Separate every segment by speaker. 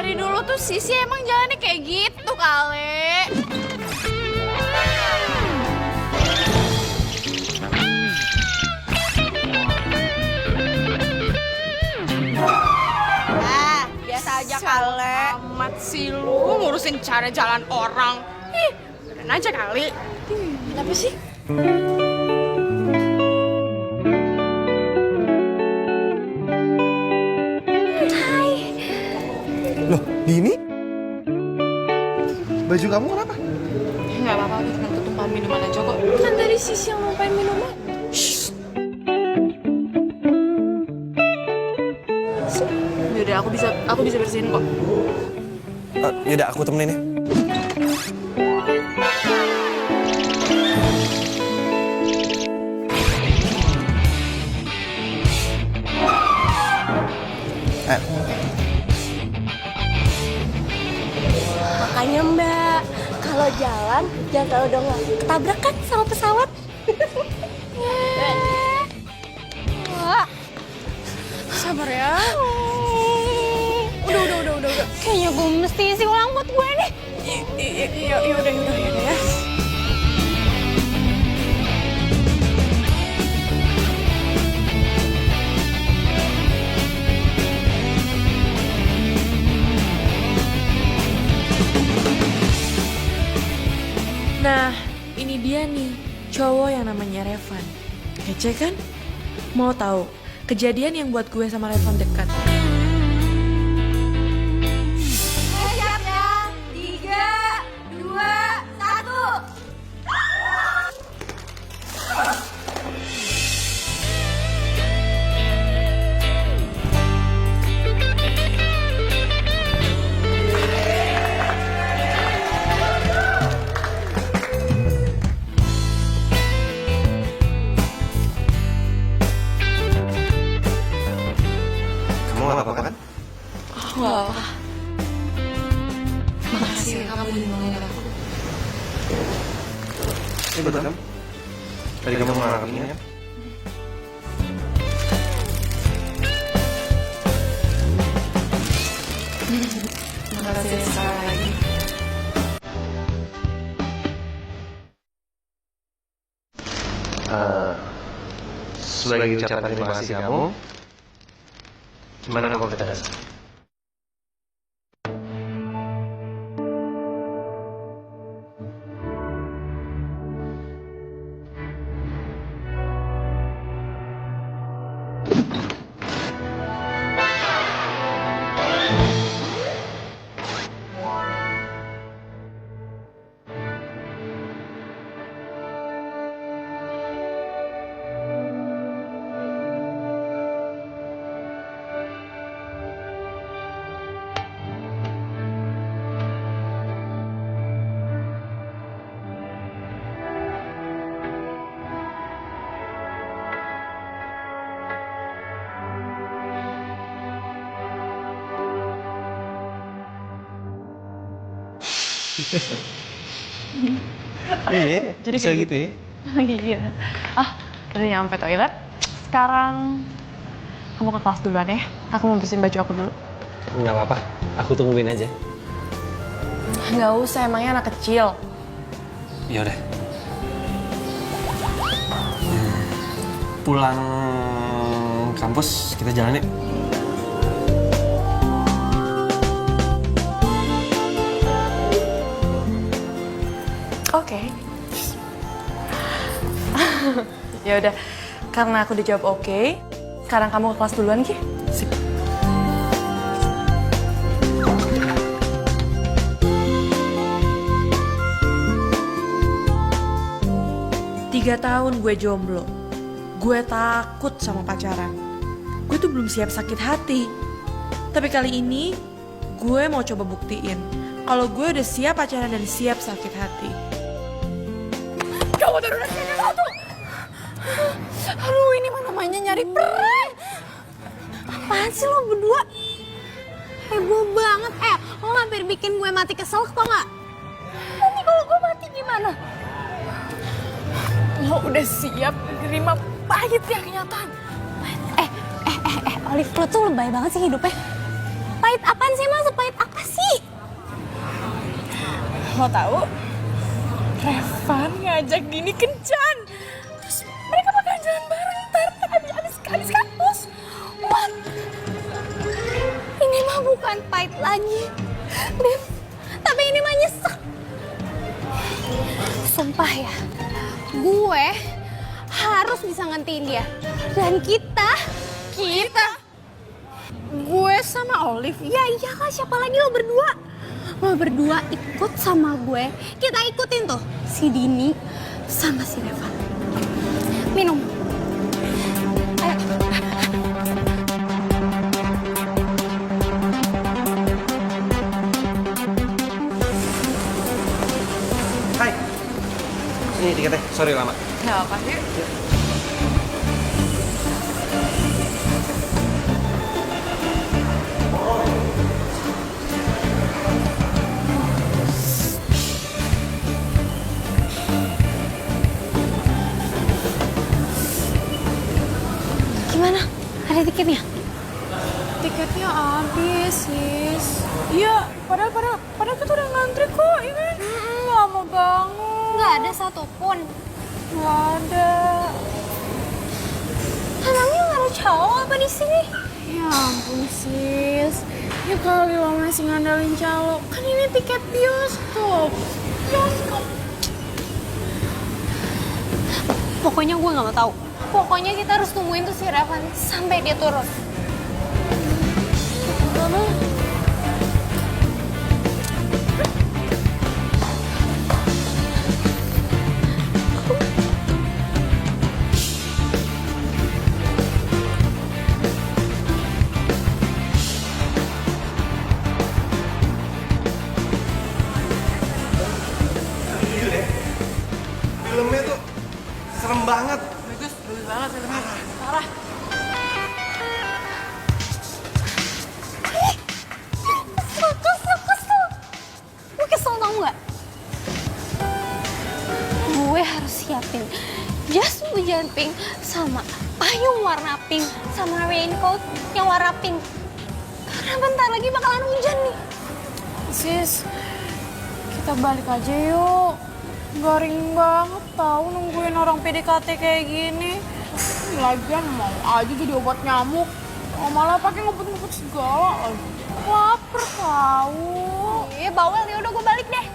Speaker 1: dari dulu tuh Sisi emang jalannya kayak gitu kali.
Speaker 2: Biasa aja kali.
Speaker 1: Amat sih lu ngurusin cara jalan orang. Ih, keren aja kali.
Speaker 2: Kenapa sih?
Speaker 3: Loh, Dini? Baju kamu kenapa?
Speaker 1: Nggak apa-apa, aku cuma tumpah minuman aja kok. Kan tadi Sisi yang numpain minuman. Yaudah, aku bisa bersihin kok.
Speaker 3: Yaudah, aku temenin ya.
Speaker 2: Makanya Mbak, kalau jalan jangan terlalu dong ketabrak kan sama pesawat.
Speaker 1: Sabar ya. Udah.
Speaker 2: Kayaknya gue mesti isi ulang buat gue nih.
Speaker 1: Yaudah ya.
Speaker 4: Nah, ini dia nih, cowok yang namanya Revan. Kece kan? Mau tahu kejadian yang buat gue sama Revan dekat?
Speaker 2: Siap ya, 3, 2, 1.
Speaker 3: Kamu gak apa-apa kan?
Speaker 1: Wah. Makasih ya kamu udah nolongin aku.
Speaker 3: Ini buat kamu. Tadi kamu ngarang ini kan?
Speaker 1: Makasih sekali lagi.
Speaker 3: Sebagai ucapan terima kasih kamu, gimana kalau kita dasar? Iya,
Speaker 5: Jadi
Speaker 3: bisa
Speaker 5: kayak
Speaker 3: gitu ya?
Speaker 5: Iya. Udah nyampe toilet. Sekarang kamu ke kelas duluan ya. Aku mau bersihin baju aku dulu.
Speaker 3: Nggak apa-apa, aku tungguin aja.
Speaker 5: Nggak usah, emangnya anak kecil.
Speaker 3: Ya udah. Pulang kampus kita jalan yuk.
Speaker 5: Oke. Ya udah, karena aku udah jawab oke, sekarang kamu ke kelas duluan, Ki.
Speaker 3: Sip.
Speaker 4: Tiga tahun gue jomblo. Gue takut sama pacaran. Gue tuh belum siap sakit hati. Tapi kali ini gue mau coba buktiin kalau gue udah siap pacaran dan siap sakit hati.
Speaker 1: Kamu udah sini tuh. Aduh, ini mana namanya nyari prank.
Speaker 2: Apaan sih lo berdua? Heboh banget. Lo hampir bikin gue mati kesel tau gak? Nanti kalau gue mati gimana?
Speaker 1: Lo udah siap menerima pahitnya kenyataan.
Speaker 2: Olive, lo tuh lebay banget sih hidupnya. Pahit apaan sih emang? Sepahit apa
Speaker 1: Mau tahu? Revan ngajak Dini kencan. Terus mereka bakalan jalan bareng ntar habis kampus.
Speaker 2: What? Ini mah bukan fight lagi, Dev. Tapi ini mah nyesek. Sumpah ya, gue harus bisa ngantiin dia. Dan kita, gue sama Olive. Ya iyalah, siapa lagi lo berdua? Lo berdua ikut sama gue. Kita ikutin tuh si Dini sama si Revan. Minum. Ayo.
Speaker 3: Hai. Ini tiketnya, sorry lama.
Speaker 5: Nggak apa sih.
Speaker 2: Gimana? Ada tiketnya?
Speaker 1: Tiketnya habis, sis. Iya, padahal kita udah ngantri kok, ya kan? Lama banget.
Speaker 2: Nggak ada satupun.
Speaker 1: Nggak ada.
Speaker 2: Emangnya nggak ada cowok apa di sini?
Speaker 1: Ya ampun, sis. Ya kali lo masih ngandalin calo. Kan ini tiket bioskop.
Speaker 2: Pokoknya gue nggak mau tahu. Pokoknya kita harus tungguin tuh si Revan sampai dia turun.
Speaker 3: Filmnya tuh serem banget.
Speaker 5: Bagus banget filmnya. Parah.
Speaker 2: Kesel. Gue kesel tau nggak? Gue harus siapin jas hujan pink sama payung warna pink sama raincoat yang warna pink. Karena bentar lagi bakalan hujan nih.
Speaker 1: Sis, kita balik aja yuk. Garing banget tahu nungguin orang PDKT kayak gini. Lagian mau aja jadi obat nyamuk. Oh, malah pakai ngebut-ngebut segala. Laper tahu.
Speaker 2: Iya bawel, ya udah gue balik deh.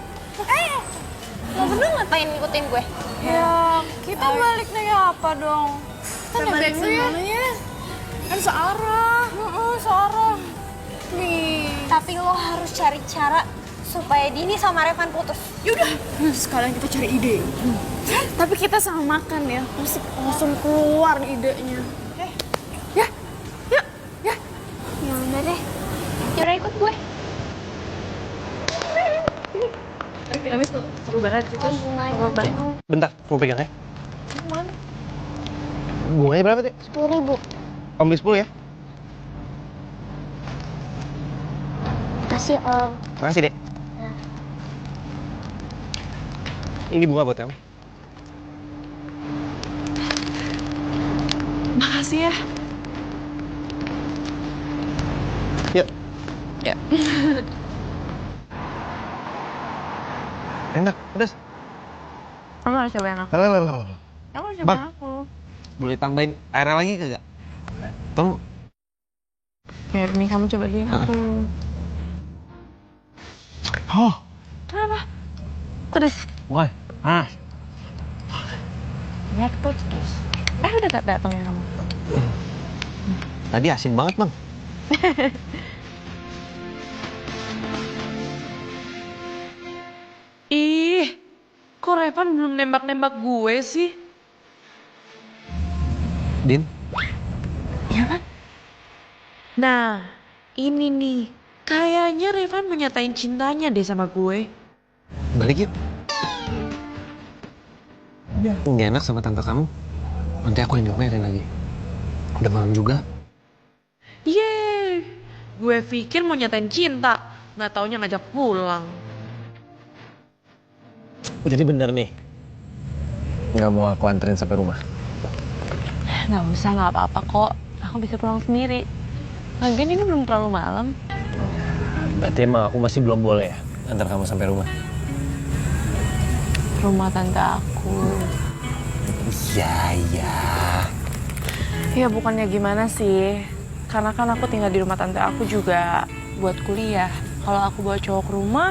Speaker 2: Lo berdua ngapain ngikutin gue?
Speaker 1: Ya, kita balik naik apa dong? Kita nebeng ya. Kan searah. Searah. Nih.
Speaker 2: Tapi lo harus cari cara supaya Dini sama Revan putus.
Speaker 1: Yaudah, sekarang kita cari ide. Tapi kita sama makan ya, mesti langsung keluar idenya. Ya.
Speaker 2: Ya udah deh. Yaudah ikut gue.
Speaker 5: Filmnya tuh seru banget gitu. Seru banget.
Speaker 3: Bentar, mau pegang ya? Bunganya berapa, Teh?
Speaker 2: 10.000.
Speaker 3: Om beli 10 ya?
Speaker 2: Kasih Om.
Speaker 3: Makasih, Dek. Ini bunga buat kamu.
Speaker 5: Makasih ya.
Speaker 3: Yuk.
Speaker 5: Ya.
Speaker 3: Enak, pedas.
Speaker 5: Kamu harus coba yang aku.
Speaker 3: Lalalala.
Speaker 5: Kamu harus coba
Speaker 3: Bang.
Speaker 5: yang aku.
Speaker 3: Boleh tambahin airnya lagi kagak? Tolong.
Speaker 5: Ya, ini kamu coba dulu yang aku.
Speaker 3: Oh,
Speaker 5: Kenapa? Terus.
Speaker 3: wah. Ah.
Speaker 5: Lihat tuh. Udah datang ya kamu.
Speaker 3: Tadi asin banget, Bang.
Speaker 4: Ih, kok Revan belum nembak-nembak gue sih?
Speaker 3: Din,
Speaker 5: Iya kan?
Speaker 4: Nah, ini nih. Kayaknya Revan mau nyatain cintanya deh sama gue.
Speaker 3: balik yuk. Nggak enak sama tante kamu. Nanti aku yang diomelin lagi. Udah malam juga.
Speaker 4: Yeay, gue pikir mau nyatain cinta. Nggak taunya ngajak pulang.
Speaker 3: Jadi bener nih. Nggak mau aku anterin sampai rumah.
Speaker 5: Nggak usah, nggak apa-apa kok. Aku bisa pulang sendiri. Lagian ini belum terlalu malam.
Speaker 3: Berarti emang aku masih belum boleh ya antar kamu sampai rumah.
Speaker 5: rumah tante aku.
Speaker 3: Iya.
Speaker 5: Ya bukannya gimana sih, karena kan aku tinggal di rumah tante aku juga buat kuliah. Kalau aku bawa cowok ke rumah,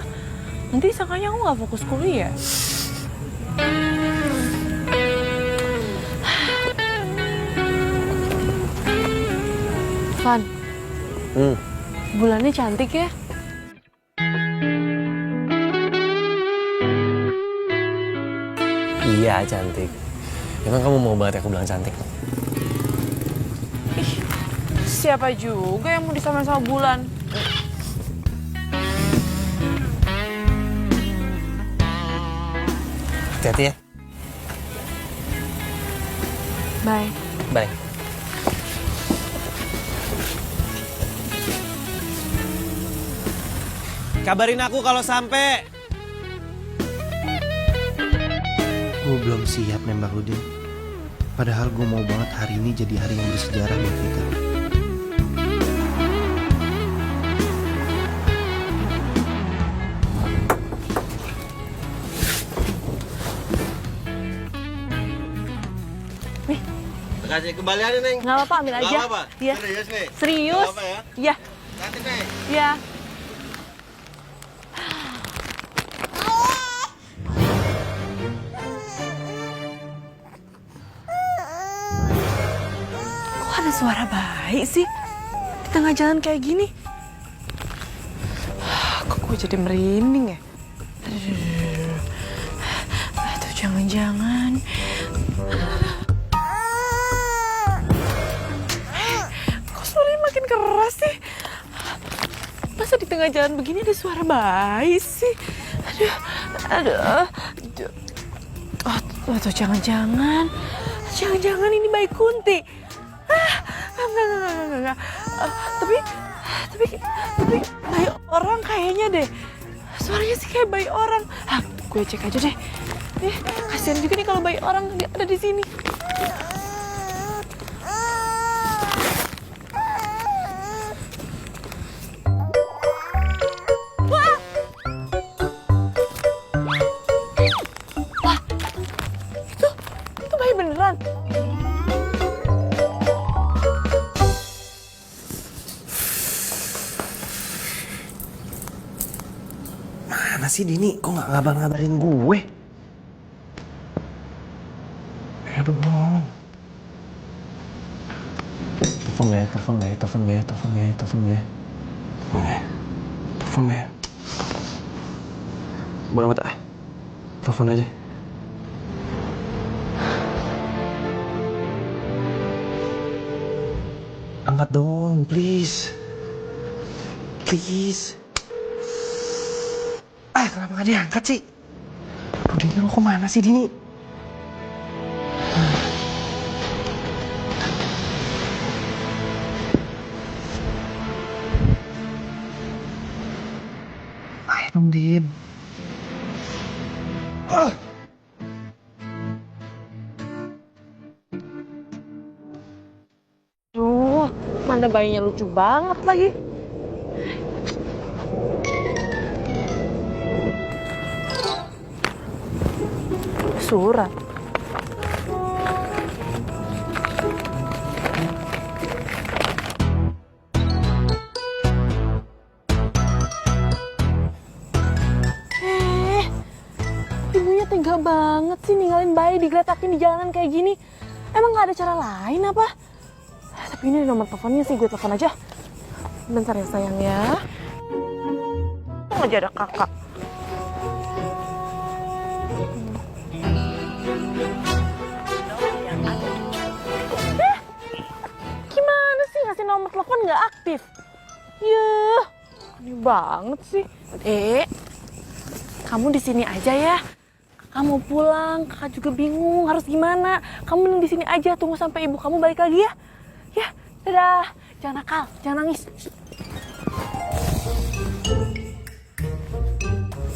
Speaker 5: nanti sangkanya aku nggak fokus kuliah. Van, bulannya cantik ya?
Speaker 3: Iya, cantik. Emang kamu mau banget aku bilang cantik?
Speaker 5: Siapa juga yang mau disamain sama bulan?
Speaker 3: Hati-hati ya.
Speaker 5: Bye.
Speaker 3: Bye. Kabarin aku kalau sampai.
Speaker 6: Gue belum siap nembak lu, Din. Padahal gue mau banget hari ini jadi hari yang bersejarah buat kita.
Speaker 7: Kasih kembalian nih.
Speaker 5: Nggak apa-apa, ambil aja.
Speaker 7: Nggak apa-apa?
Speaker 5: Iya.
Speaker 7: Serius nih?
Speaker 5: Serius?
Speaker 7: Nggak apa ya?
Speaker 5: Iya.
Speaker 7: Cantik nih.
Speaker 5: Iya. Kok ada suara bayi sih di tengah jalan kayak gini? Kok gue jadi merinding ya? Aduh, jangan-jangan. Kok suaranya makin keras sih? Masa di tengah jalan begini ada suara bayi sih? Aduh. Aduh, jangan-jangan ini bayi Kunti. Enggak. Tapi bayi orang kayaknya deh. Suaranya sih kayak bayi orang. Gue cek aja deh. Kasihan juga nih kalau bayi orang ada di sini. Itu bayi beneran.
Speaker 6: Mana sih Dini? Kok nggak ngabarin gue? Aduh, bohong. Telepon gak ya? Boleh amat ah. Telepon aja. Angkat dong, please. Kenapa gak diangkat sih? Aduh, Dini, lo kemana sih, Dini? Ayo dong, Din.
Speaker 5: Duh, mana bayinya lucu banget lagi. Surat. Ibunya tega banget sih ninggalin bayi digeletakin di jalanan kayak gini. Emang gak ada cara lain apa? Tapi ini nomor teleponnya sih, gue telepon aja. Bentar ya sayang ya. Untung aja ada kakak. Gimana sih ngasih nomor telepon nggak aktif? Yuh, aneh banget sih. Kamu di sini aja ya. Kamu pulang, kakak juga bingung harus gimana. Kamu mending di sini aja, tunggu sampai ibu kamu balik lagi ya. Ya, dadah. Jangan nakal, jangan nangis.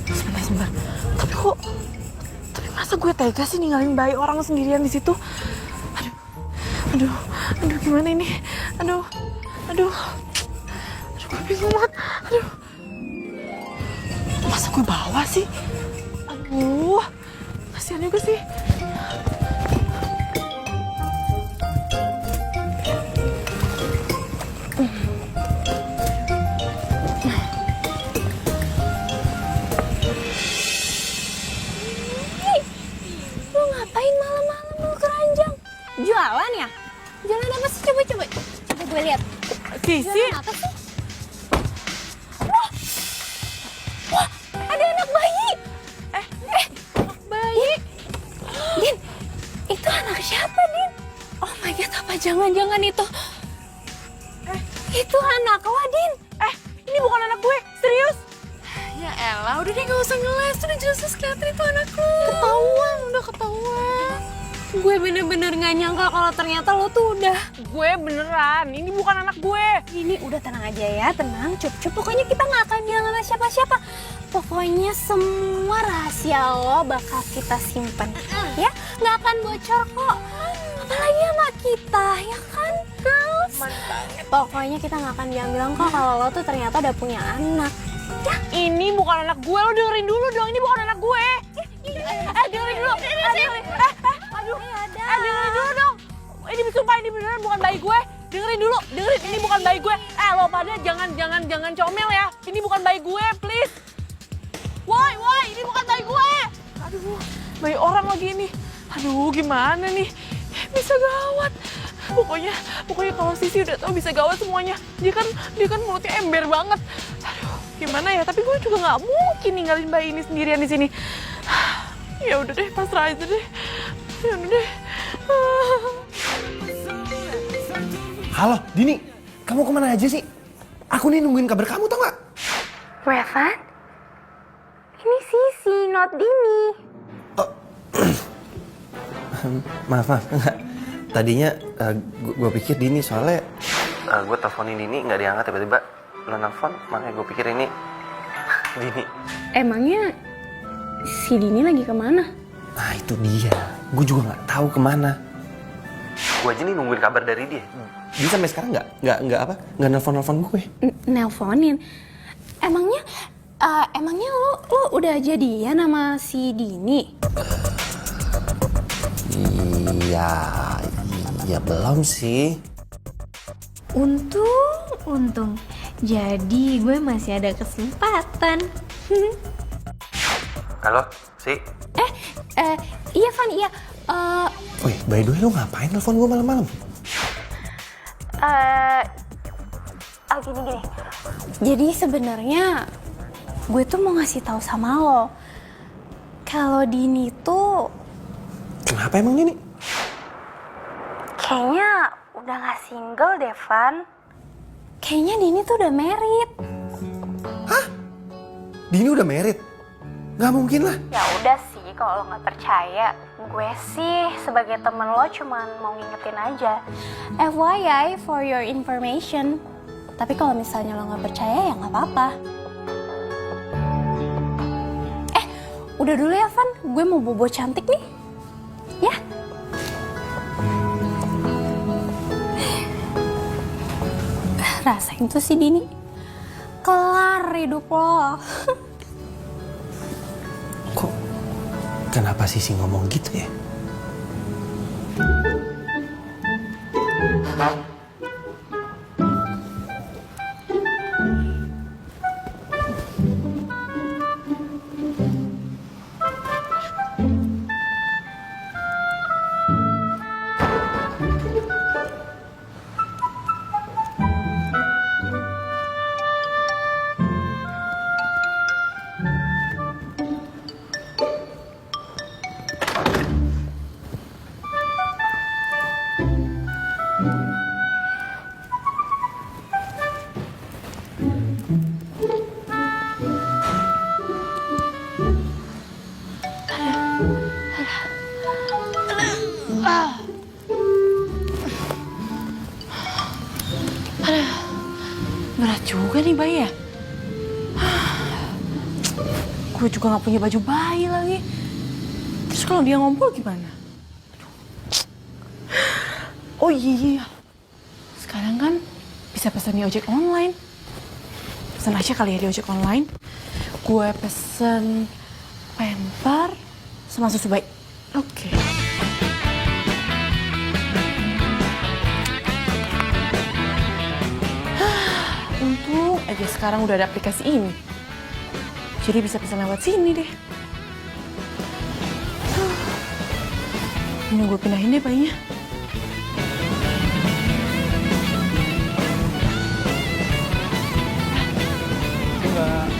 Speaker 5: Sebentar. Tapi masa gue tega sih ninggalin bayi orang sendirian di situ? Aduh, gimana ini? Aduh, gue bingung banget. Masa gue bawa sih? Aduh, kasihan juga sih.
Speaker 2: Lu ngapain malam-malam lu keranjang? Jualan ya? Jualan apa sih? Coba gue lihat.
Speaker 5: Sisi,
Speaker 2: Jualan apa sih? Wah, ada anak bayi. Anak bayi. Din, itu anak siapa, Din? Oh my God, apa jangan-jangan itu? Itu anak lo, Din.
Speaker 5: ini bukan anak gue, serius.
Speaker 1: Ya elah, udah deh gak usah ngeles. Udah jelas kelihatan itu anak lu.
Speaker 5: Udah ketahuan.
Speaker 2: Gue bener-bener gak nyangka kalau ternyata lo tuh udah.
Speaker 5: Gue beneran, ini bukan anak gue.
Speaker 2: Ini udah tenang aja ya, tenang, cup. Pokoknya kita gak akan bilang sama siapa-siapa. Pokoknya semua rahasia lo bakal kita simpen, ya? Gak akan bocor kok. Apalagi sama kita, ya kan, girls? Pokoknya kita gak akan bilang kok kalau lo tuh ternyata udah punya anak. Ya?
Speaker 5: Ini bukan anak gue, lo dengerin dulu dong, ini bukan anak gue. Dengerin dulu. Dengerin dulu dong. Ini sumpah ini beneran bukan bayi gue. Dengerin, ini bukan bayi gue. Lo pada jangan comel ya. Ini bukan bayi gue, please. Woi, ini bukan bayi gue. Aduh, bayi orang lagi ini. Aduh, gimana nih? Bisa gawat. Pokoknya kalau Sisi udah tahu bisa gawat semuanya. Dia kan mulutnya ember banget. Aduh, gimana ya? Tapi gue juga nggak mungkin ninggalin bayi ini sendirian di sini. Ya udah deh, pasrah aja deh. Ya udah deh.
Speaker 6: Halo, Dini. Kamu kemana aja sih? Aku nih nungguin kabar kamu, tau gak?
Speaker 2: Revan? Ini Sisi, not Dini.
Speaker 6: Maaf, enggak. Tadinya gue pikir Dini soalnya gue teleponin Dini nggak diangkat, tiba-tiba lo nelfon, makanya gue pikir ini Dini.
Speaker 2: Emangnya si Dini lagi kemana?
Speaker 6: Nah itu dia, gue juga nggak tahu kemana. Gue aja nih nungguin kabar dari dia. Dia sampai sekarang nggak nelfon gue.
Speaker 2: Nelponin? Emangnya lo udah jadian sama si Dini?
Speaker 6: Iya belum sih.
Speaker 2: Untung. Jadi gue masih ada kesempatan.
Speaker 6: Halo, Si?
Speaker 2: Iya Van, iya.
Speaker 6: Wih, by the way lo ngapain nelfon gue malam-malam?
Speaker 2: Gini. Jadi sebenarnya gue tuh mau ngasih tahu sama lo kalau Dini tuh
Speaker 6: Kenapa emang Dini?
Speaker 2: kayaknya udah gak single deh, Van. Kayaknya Dini tuh udah married.
Speaker 6: Hah? Dini udah married? Gak mungkin lah.
Speaker 2: Ya udah sih, kalau lo nggak percaya, gue sih sebagai temen lo cuman mau ngingetin aja. FYI for your information. Tapi kalau misalnya lo nggak percaya ya nggak apa-apa. Udah dulu ya Van, gue mau bobo cantik nih. Ya. Rasain tuh si Dini. Kelar hidup lo.
Speaker 6: Kenapa Sisi ngomong gitu ya?
Speaker 5: Berat juga nih bayi ya. Gue juga gak punya baju bayi lagi. Terus kalau dia ngompol gimana? Oh iya. Sekarang kan bisa pesan di ojek online. Pesan aja kali ya di ojek online. Gue pesen pamper sama susu bayi.
Speaker 1: Oke.
Speaker 5: Untung aja sekarang udah ada aplikasi ini. Jadi bisa pesan lewat sini deh. Ini gue pindahin deh bayinya.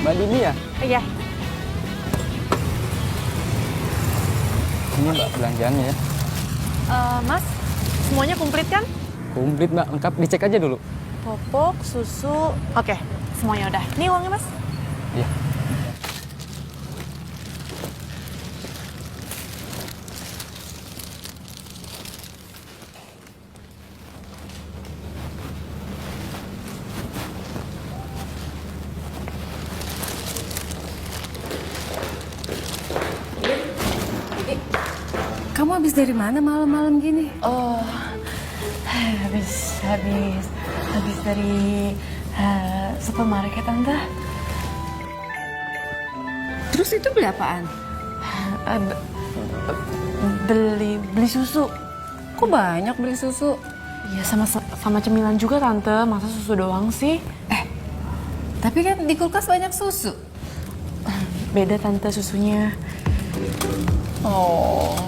Speaker 8: Mbak Dini ya?
Speaker 5: Iya.
Speaker 8: Ini Mbak belanjaannya ya.
Speaker 5: Mas, semuanya komplit kan?
Speaker 8: Komplit Mbak, lengkap. Dicek aja dulu.
Speaker 5: Popok, susu. Oke, semuanya udah. Nih uangnya, Mas.
Speaker 8: Iya.
Speaker 9: Kamu habis dari mana malam-malam gini?
Speaker 5: Oh, habis dari supermarket, Tante.
Speaker 9: Terus itu beli apaan?
Speaker 5: Beli susu.
Speaker 9: Kok banyak beli susu?
Speaker 5: Iya, sama cemilan juga, Tante. Masa susu doang sih?
Speaker 9: Tapi kan di kulkas banyak susu.
Speaker 5: Beda, Tante, susunya.
Speaker 9: Oh.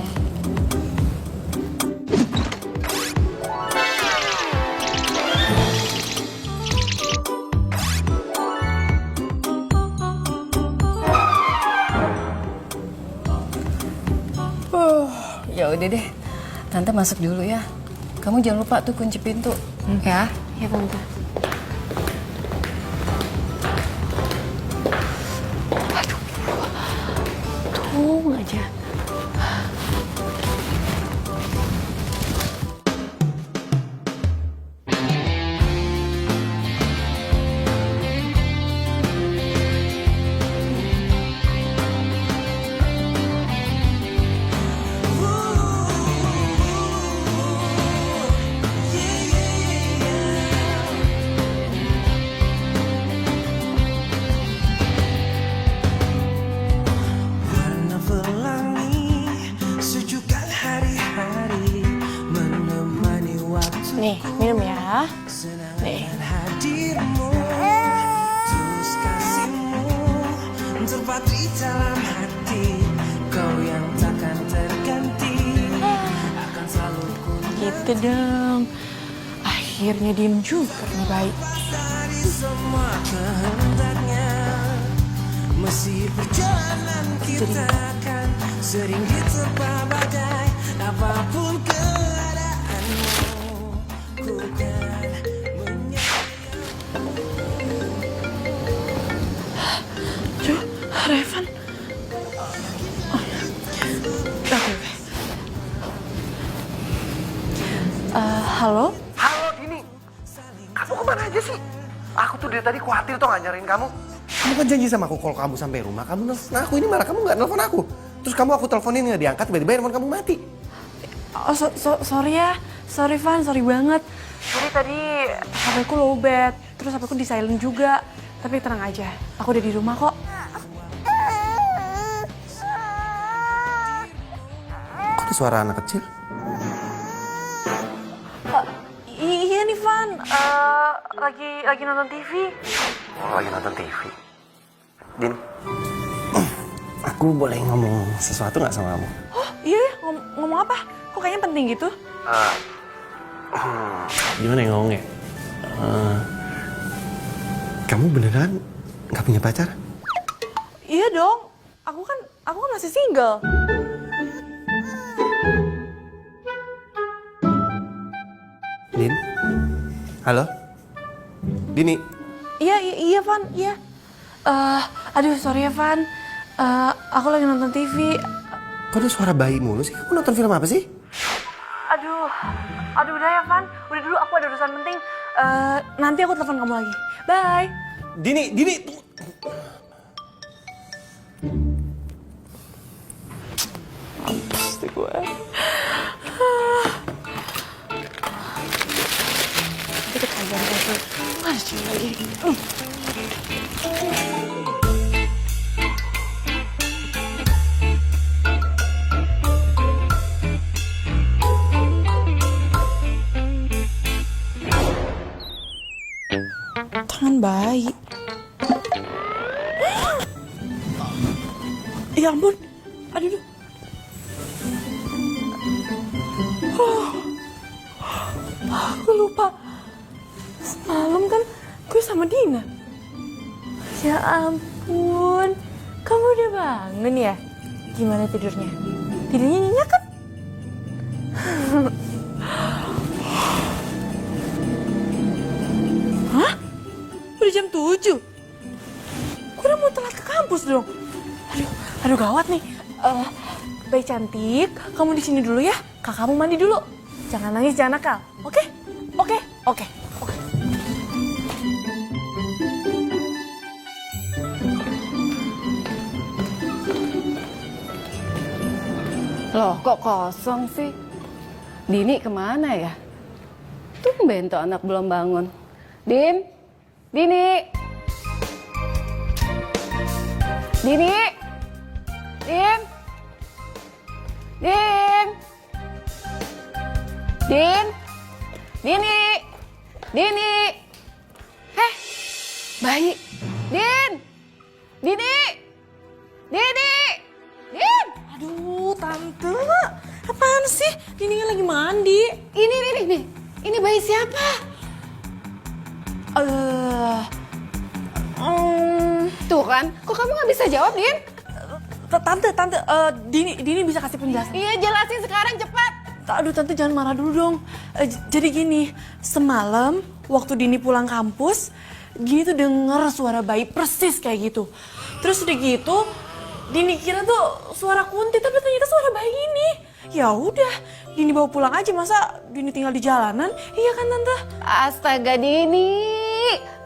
Speaker 9: Ya udah deh, Tante masuk dulu ya. Kamu jangan lupa tuh kunci pintu, ya.
Speaker 5: Ya, Tante. Aduh, tunggu aja.
Speaker 10: Warna pelangi, sejukkan hari-hari, menemani waktu
Speaker 5: Nih, minum ya. Nih.
Speaker 10: hadirmu. Terus kasihmu terpatri dalam hati, kau yang takkan terganti, akan selalu ku
Speaker 5: Gitu dong. Akhirnya diem juga nih, baik.
Speaker 10: dari semua kehendaknya. Meski perjalanan kita kan sering diterpa badai, apapun keadaanmu, ku kan
Speaker 5: Cuh, Revan. Oh, ya. Oke. Halo?
Speaker 6: Halo, Dini. Kamu kemana aja sih? Aku tuh dari tadi khawatir tuh nggak nyariin kamu. Kamu kan janji sama aku kalau kamu sampai rumah, kamu nelfon aku. Ini malah kamu nggak nelfon aku. Terus kamu teleponin nggak diangkat, tiba-tiba handphone kamu mati.
Speaker 5: Oh, sorry ya. Sorry, Van. Sorry banget. Jadi tadi HP ku lowbat. Terus HP ku di silent juga. Tapi tenang aja. Aku udah di rumah kok.
Speaker 6: Kok ada suara anak kecil?
Speaker 5: Iya nih, Van. Lagi nonton TV.
Speaker 6: Oh, lagi nonton TV. Din, aku boleh ngomong sesuatu nggak sama kamu?
Speaker 5: Oh, iya ya. Ngomong apa? Kok kayaknya penting gitu?
Speaker 6: Gimana ya ngomongnya? Kamu beneran nggak punya pacar?
Speaker 5: Iya dong. Aku kan masih single.
Speaker 6: Din? Halo? Dini?
Speaker 5: Iya, Van. Iya. Aduh, sorry ya, Van. Aku lagi nonton TV.
Speaker 6: Kok ada suara bayi mulu sih? Kamu nonton film apa sih?
Speaker 5: Aduh udah ya, Van. Udah dulu, aku ada urusan penting. Nanti aku telepon kamu lagi. Bye.
Speaker 6: Dini! Pasti gue.
Speaker 5: Dikit aja nih, ada cewek lagi.
Speaker 4: Jangan-jangan bayi. Ya ampun. Aduh. Gue lupa. Semalam kan gue sama Dina.
Speaker 5: Ya ampun, kamu udah bangun ya? Gimana tidurnya? Tidurnya nyenyak kan?
Speaker 4: Hah? Udah jam 7? Gue udah mau telat ke kampus dong. Aduh gawat nih.
Speaker 5: Bayi cantik, kamu di sini dulu ya. Kakakmu mandi dulu. Jangan nangis, jangan nakal. Oke? Oke? Oke. Oke.
Speaker 9: Loh, kok kosong sih? Dini kemana ya? Tumben tuh anak belum bangun. Din? Dini? Dini? Din? Din? Din? Dini? Dini? Bayi? Din? Dini? Dini? Din?
Speaker 4: Aduh, Tante. Apaan sih? Dini kan lagi mandi.
Speaker 9: Ini bayi siapa? Tuh kan, kok kamu nggak bisa jawab, Din?
Speaker 5: Tante, Dini bisa kasih penjelasan.
Speaker 9: Iya, jelasin sekarang cepat.
Speaker 5: Aduh tante jangan marah dulu dong. Jadi gini, semalam waktu Dini pulang kampus, Dini tuh denger suara bayi persis kayak gitu. Terus udah gitu, Dini kira tuh suara Kunti, tapi ternyata suara bayi ini. Ya udah, Dini bawa pulang aja, masa Dini tinggal di jalanan? Iya kan tante?
Speaker 9: Astaga Dini,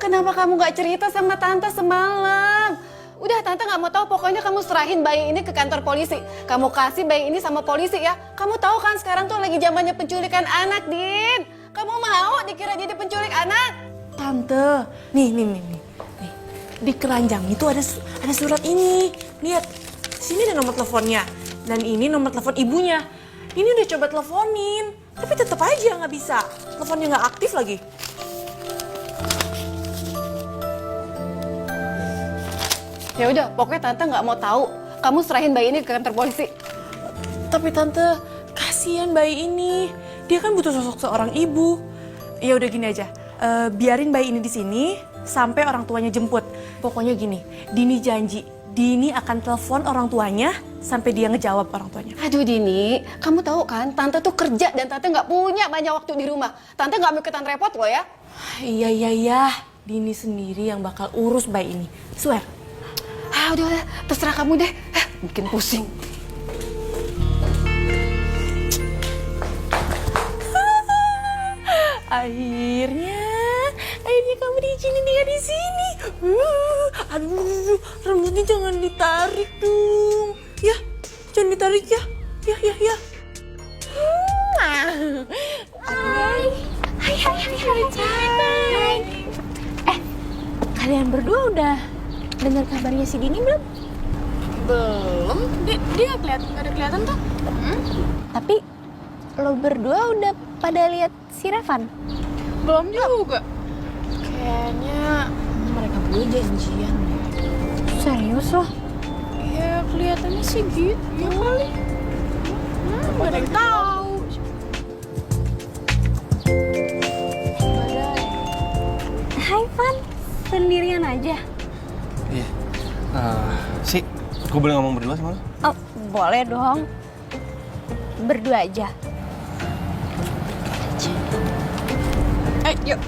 Speaker 9: kenapa kamu gak cerita sama tante semalam? Udah tante gak mau tahu, pokoknya kamu serahin bayi ini ke kantor polisi. Kamu kasih bayi ini sama polisi ya. Kamu tahu kan sekarang tuh lagi zamannya penculikan anak, Din. Kamu mau dikira jadi penculik anak?
Speaker 5: Tante, nih. Di keranjang itu ada surat ini. Lihat, sini ada nomor teleponnya. Dan ini nomor telepon ibunya. Ini udah coba teleponin, tapi tetap aja nggak bisa. Teleponnya nggak aktif lagi.
Speaker 9: Ya udah, pokoknya tante nggak mau tahu. Kamu serahin bayi ini ke kantor polisi.
Speaker 5: Tapi tante, kasihan bayi ini. Dia kan butuh sosok seorang ibu. Ya udah gini aja. Biarin bayi ini di sini sampai orang tuanya jemput. Pokoknya gini, Dini janji, Dini akan telepon orang tuanya sampai dia ngejawab orang tuanya.
Speaker 9: Aduh Dini, kamu tahu kan tante tuh kerja dan tante nggak punya banyak waktu di rumah. Tante nggak mau ikutan repot loh ya.
Speaker 5: Iya. Dini sendiri yang bakal urus bayi ini. Swear.
Speaker 9: Udah, terserah kamu deh. Bikin pusing.
Speaker 5: Akhirnya kamu diizinin tinggal di sini. Aduh, rambutnya jangan ditarik dong. Ya, jangan ditarik ya. Ya.
Speaker 2: Hai. Kalian berdua udah dengar kabarnya si Dini belum?
Speaker 1: Belum. Dia nggak ada kelihatan tuh.
Speaker 2: Tapi lo berdua udah pada lihat si Revan?
Speaker 1: Belum juga. Kayaknya mereka berdua janjian deh.
Speaker 2: Serius lo?
Speaker 1: Ya kelihatannya sih gitu ya kali. Gak ada yang tahu.
Speaker 2: Hai Van, sendirian aja?
Speaker 6: Iya. Sih, gue boleh ngomong berdua sama lo?
Speaker 2: Oh, boleh dong. Berdua aja.
Speaker 1: Yuk.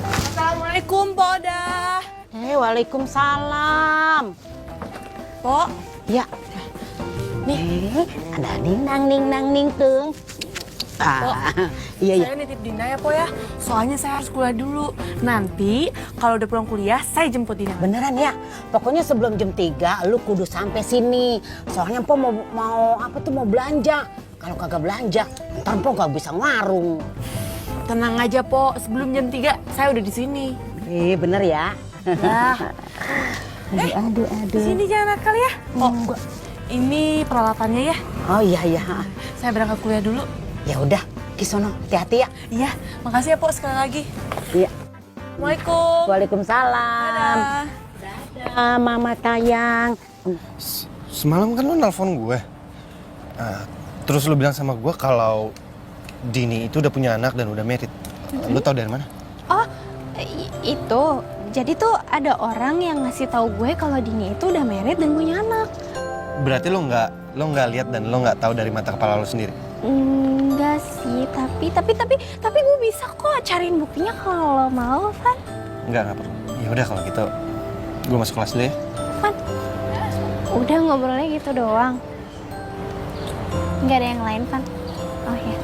Speaker 5: Assalamualaikum, Poda.
Speaker 11: Waalaikumsalam.
Speaker 5: Po,
Speaker 11: Ya. Nih, ada nang tung. Iya.
Speaker 5: saya nitip Dina ya, Po ya. Soalnya saya harus kuliah dulu. Nanti kalau udah pulang kuliah, saya jemput Dina.
Speaker 11: Beneran ya. Pokoknya sebelum jam 3 lu kudu sampai sini. Soalnya Po mau belanja. Kalau kagak belanja, ntar Po gak bisa warung.
Speaker 5: Tenang aja, Po. Sebelum jam 3, saya udah di sini.
Speaker 11: Bener ya. Aduh.
Speaker 5: Di sini jangan nakal ya. Oh, ini peralatannya ya.
Speaker 11: Oh iya.
Speaker 5: Saya berangkat kuliah dulu.
Speaker 11: Ya udah, Kisono, hati-hati ya.
Speaker 4: Iya, makasih ya Po sekali lagi.
Speaker 11: Iya.
Speaker 4: Assalamualaikum.
Speaker 11: Waalaikumsalam.
Speaker 4: Dadah.
Speaker 11: Dadah, Mama Tayang.
Speaker 6: Semalam kan lo nelpon gue. Terus lo bilang sama gue kalau Dini itu udah punya anak dan udah married. Lo tau dari mana?
Speaker 2: Oh, itu. Jadi tuh ada orang yang ngasih tahu gue kalau Dini itu udah married dan punya anak.
Speaker 6: Berarti lo nggak lihat dan lo nggak tahu dari mata kepala lo sendiri.
Speaker 2: Enggak sih, tapi gue bisa kok cariin buktinya kalau lo mau, Van.
Speaker 6: Nggak perlu. Ya udah kalau gitu, gue masuk kelas dulu ya.
Speaker 2: Van, udah ngobrolnya gitu doang. Nggak ada yang lain, Van. Oh ya.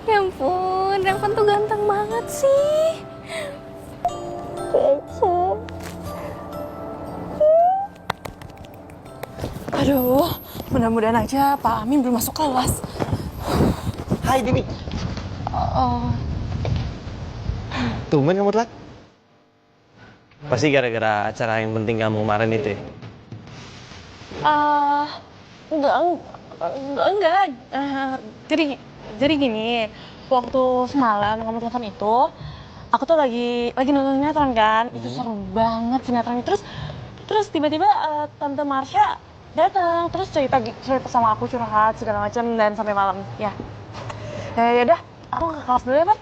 Speaker 2: Ya ampun, Revan tuh ganteng banget sih.
Speaker 5: Aduh, mudah-mudahan aja Pak Amin belum masuk kelas.
Speaker 6: Hai Dini. Tumben kamu telat? Pasti gara-gara acara yang penting kamu kemarin itu ya?
Speaker 5: Enggak. Jadi gini, waktu semalam kamu telepon itu, aku tuh lagi nonton sinetron kan, itu seru banget sinetronnya. Terus tiba-tiba Tante Marsha datang, terus cerita sama aku, curhat segala macam dan sampai malam. Ya udah, aku ke kelas dulu ya, Pak.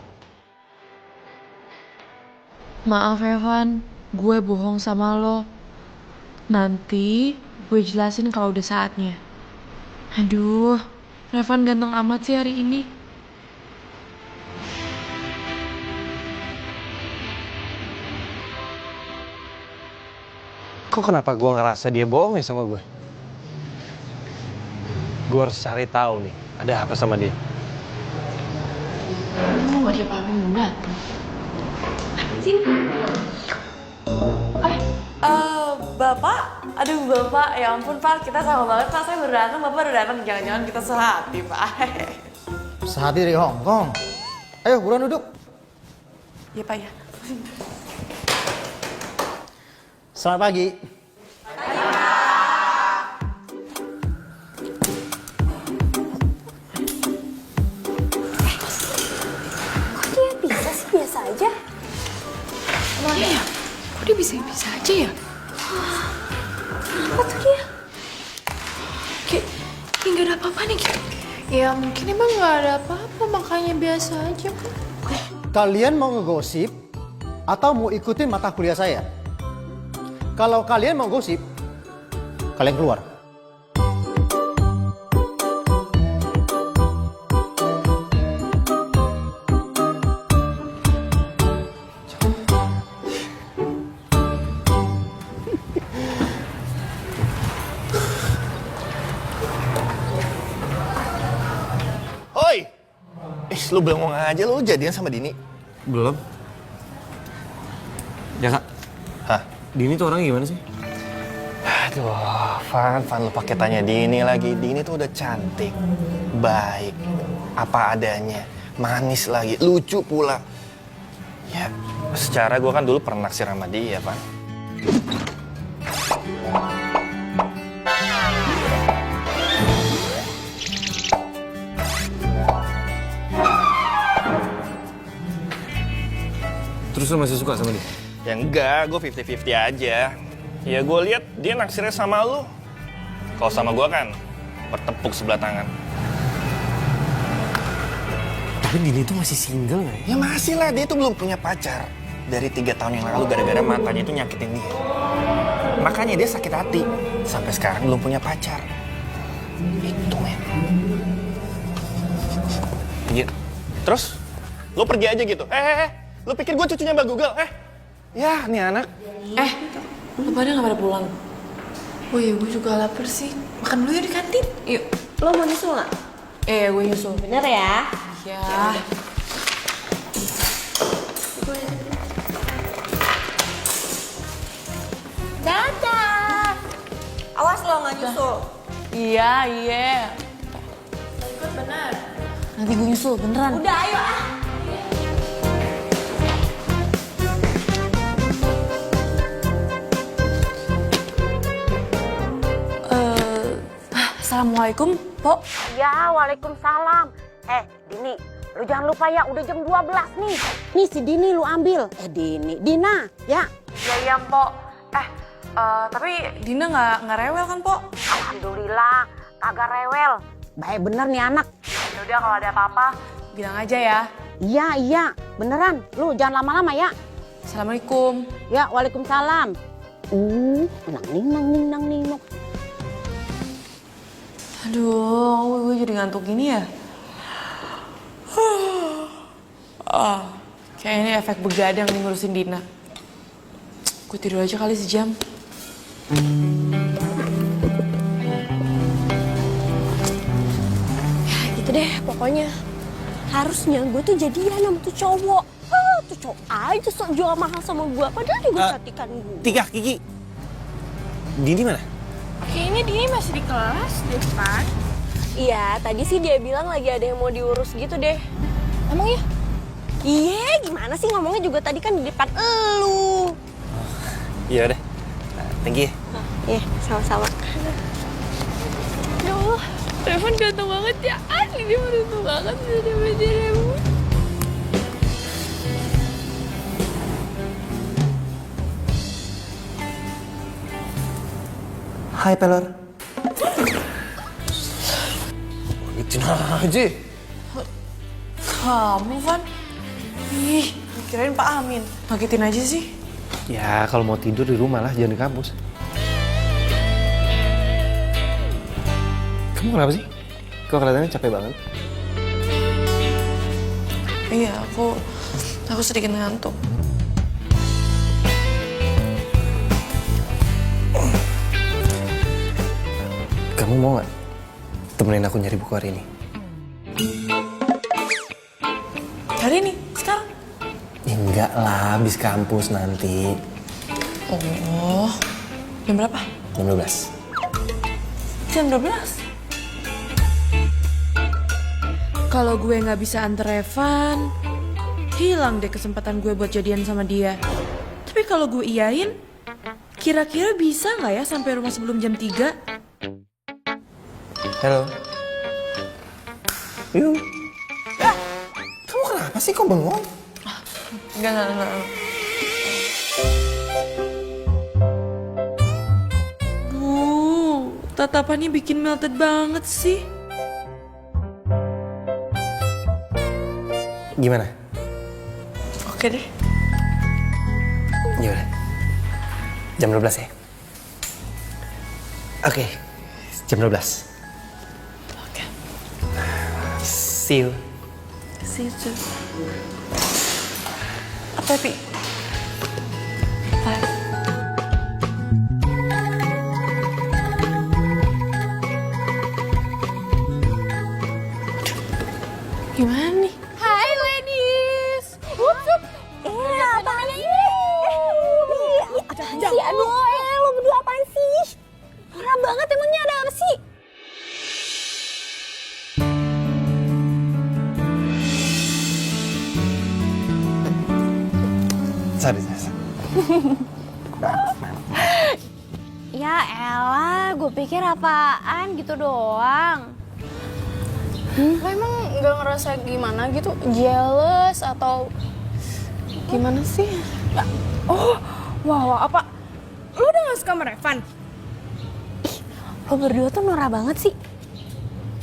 Speaker 4: Maaf Evan, gue bohong sama lo. Nanti gue jelasin kalau udah saatnya. Aduh, Revan ganteng amat sih hari ini.
Speaker 6: Kok kenapa gue ngerasa dia bohong ya sama gue? Gue harus cari tahu nih, ada apa sama dia.
Speaker 4: Gak dia papi belum datang. Bapak? Aduh Bapak, ya ampun Pak, kita sama banget Pak, saya baru datang, Bapak baru datang, jangan-jangan kita sehati Pak.
Speaker 12: Sehati dari Hong Kong. Ayo buruan duduk.
Speaker 4: Iya Pak ya.
Speaker 12: Selamat pagi.
Speaker 2: Kok dia bisa sih biasa aja?
Speaker 1: Iya ya, kok dia bisa-bisa aja ya?
Speaker 2: Apa tuh dia?
Speaker 1: Kayak nggak ada apa-apa nih, kayak. Ya mungkin emang nggak ada apa-apa, makanya biasa aja kan.
Speaker 12: Kalian mau ngegosip atau mau ikutin mata kuliah saya? Kalau kalian mau gosip, kalian keluar.
Speaker 6: Hoi! Lu bengong aja, lu jadian sama Dini? Belum. Ya kak? Hah? Dini tuh orangnya gimana sih? Aduh, Van lu pakai tanya Dini lagi. Dini tuh udah cantik, baik, apa adanya, manis lagi, lucu pula. Ya, secara gue kan dulu pernah naksir sama dia, Van. Terus lo masih suka sama dia? Ya enggak, gue 50-50 aja. Ya gue lihat dia naksirnya sama lo. Kalau sama gue kan bertepuk sebelah tangan. Tapi Dini tuh masih single gak ya? Ya masih lah, dia tuh belum punya pacar. Dari 3 tahun yang lalu gara-gara mantannya itu nyakitin dia. Makanya dia sakit hati. Sampai sekarang belum punya pacar. Itu men. Gitu. Terus lo pergi aja gitu. Lo pikir gue cucunya Mbak Google? Ya, nih anak.
Speaker 4: Lo pada gak pada pulang? Oh iya, gue juga lapar sih. Makan dulu yuk di kantin. Yuk.
Speaker 11: Lo mau nyusul nggak?
Speaker 4: Gue nyusul.
Speaker 11: Bener ya?
Speaker 4: Ya.
Speaker 11: Dadah. Awas lo nggak nyusul.
Speaker 4: Iya. Ikut bener. Nanti gue nyusul, beneran.
Speaker 11: Udah ayo ah.
Speaker 4: Assalamualaikum, Po.
Speaker 11: Ya, waalaikumsalam. Dini, lu jangan lupa ya, udah jam 12 nih. Nih si Dini lu ambil. Dina, ya.
Speaker 4: Iya, Po. Tapi Dina nggak rewel kan, Po?
Speaker 11: Alhamdulillah, kagak rewel. Baik bener nih anak.
Speaker 4: Yaudah kalau ada apa-apa, bilang aja ya.
Speaker 11: Iya, beneran. Lu jangan lama-lama ya.
Speaker 4: Assalamualaikum.
Speaker 11: Ya, waalaikumsalam. Nang ning.
Speaker 4: Aduh, gue jadi ngantuk gini ya. Kayaknya efek begadang nih ngurusin Dina. Gue tidur aja kali sejam.
Speaker 2: Ya gitu deh pokoknya. Harusnya gue tuh jadian sama tuh cowok. Tuh cowok aja sok jual mahal sama gue. Padahal juga cantikan gue.
Speaker 6: Tiga, Kiki. Dini mana?
Speaker 1: Kayaknya Dini masih di kelas deh, Pan.
Speaker 2: Iya, tadi sih dia bilang lagi ada yang mau diurus gitu deh. Emang ya? Iya, gimana sih ngomongnya juga tadi kan di depan elu.
Speaker 6: Iya deh. Thank you.
Speaker 2: Iya, sama-sama.
Speaker 1: Ya Allah, Revan ganteng banget ya. Asli dia beruntung banget bisa dapat Revan.
Speaker 6: Hai, Pelor. Gituin aja.
Speaker 4: Kamu, Van? Ih, kirain Pak Amin. Ngagetin aja sih.
Speaker 6: Ya, kalau mau tidur di rumah lah, jangan di kampus. Kamu kenapa sih? Kok kelihatannya capek banget?
Speaker 4: Iya, aku sedikit ngantuk.
Speaker 6: Kamu mau nggak temenin aku nyari buku hari ini?
Speaker 4: Hari ini? Sekarang?
Speaker 6: Ya, enggak lah, habis kampus nanti.
Speaker 4: Oh, jam berapa?
Speaker 6: Jam 12.
Speaker 4: Jam 12? Kalau gue nggak bisa anter Revan, hilang deh kesempatan gue buat jadian sama dia. Tapi kalau gue iyain, kira-kira bisa nggak ya sampai rumah sebelum jam 3?
Speaker 6: Halo. Yuk. Kamu kenapa sih kok bengong?
Speaker 4: Enggak. Tatapannya bikin melted banget sih.
Speaker 6: Gimana?
Speaker 4: Oke deh.
Speaker 6: Yaudah. Jam 12 ya? Oke. Jam 12.
Speaker 4: Oke.
Speaker 6: See you.
Speaker 4: See you too. Apa, Pi? Bye. Gimana nih?
Speaker 1: Hai ladies. What's up?
Speaker 2: Apaan sih? Apaan sih? Aduh, lo berdua apaan sih? Parah banget emangnya ada apa sih?
Speaker 6: Sorry.
Speaker 2: Ya elah, gue pikir apaan gitu doang.
Speaker 1: Lo emang nggak ngerasa gimana gitu? Jealous atau gimana sih? Ya. Oh, wow, apa? Lo udah gak suka sama Revan?
Speaker 2: Lo berdua tuh norak banget sih.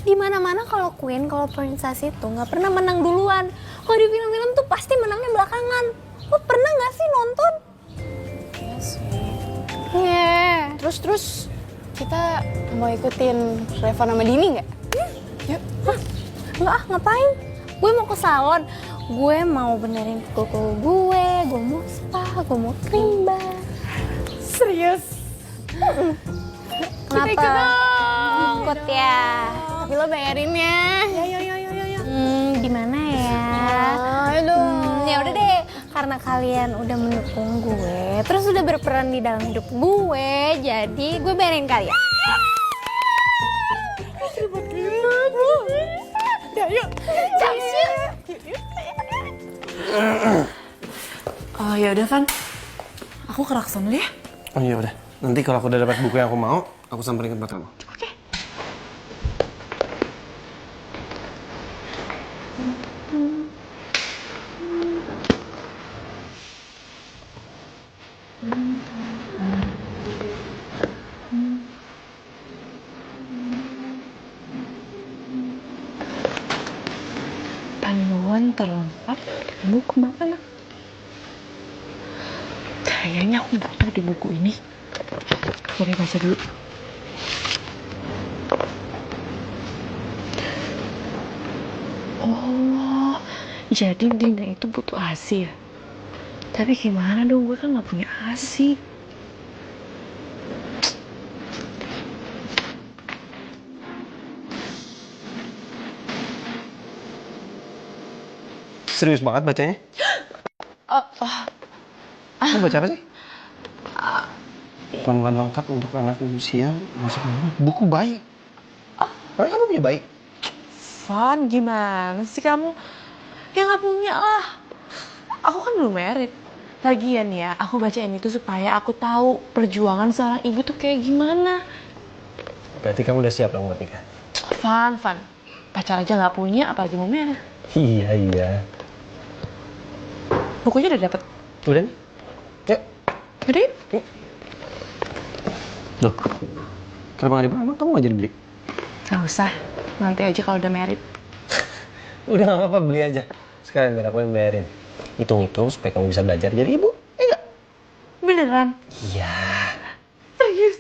Speaker 2: Dimana-mana kalau Queen, kalau princess itu nggak pernah menang duluan. Kalau di film-film tuh pasti menangnya belakangan. Lo pernah nggak sih nonton?
Speaker 1: Iya sih.
Speaker 2: Yeah.
Speaker 1: Terus kita mau ikutin Revan sama Dini nggak? Yuk.
Speaker 2: Nggak, ngapain? Gue mau ke salon. Gue mau benerin kuku gue mau spa, gue mau cream bar.
Speaker 1: Serius?
Speaker 2: Kenapa? Ikut ya.
Speaker 1: Tapi lo bayarinnya.
Speaker 2: Ya. Di mana ya?
Speaker 1: Aduh.
Speaker 2: Ya udah deh, karena kalian udah mendukung gue, terus udah berperan di dalam hidup gue, jadi gue bayarin kalian.
Speaker 1: Yuk.
Speaker 4: Oh ya udah Van, aku ke Rakson dulu ya.
Speaker 6: Oh iya udah. Nanti kalau aku udah dapat buku yang aku mau, aku samperin ke tempat kamu.
Speaker 4: Oke.
Speaker 5: terlengkap buku mana? Kayaknya aku butuh di buku ini. Boleh baca dulu. Oh, jadi Dina itu butuh ASI ya? Tapi gimana dong, gue kan gak punya ASI.
Speaker 6: Serius banget bacanya? Kamu baca apa sih? Panduan lengkap untuk anak usia masuk buku bayi. Emang kamu punya bayi?
Speaker 5: Van, gimana sih kamu? Ya gak punya lah. Aku kan belum married. Lagian ya, aku bacain itu supaya aku tahu perjuangan seorang ibu tuh kayak gimana.
Speaker 6: Berarti kamu udah siap dong buat nikah?
Speaker 5: Van, pacar aja gak punya, apalagi mau married.
Speaker 6: Iya.
Speaker 5: Bukunya udah dapet?
Speaker 6: Udah nih? Yuk.
Speaker 5: Udah yuk.
Speaker 6: Loh, kenapa nggak dibawa? Emang kamu nggak jadi beli?
Speaker 5: Gak usah, nanti aja kalau udah married.
Speaker 6: Udah nggak apa-apa, beli aja. Sekarang biar aku yang bayarin. Hitung-hitung supaya kamu bisa belajar jadi ibu. Iya.
Speaker 5: Beneran?
Speaker 6: Iya.
Speaker 5: Serius?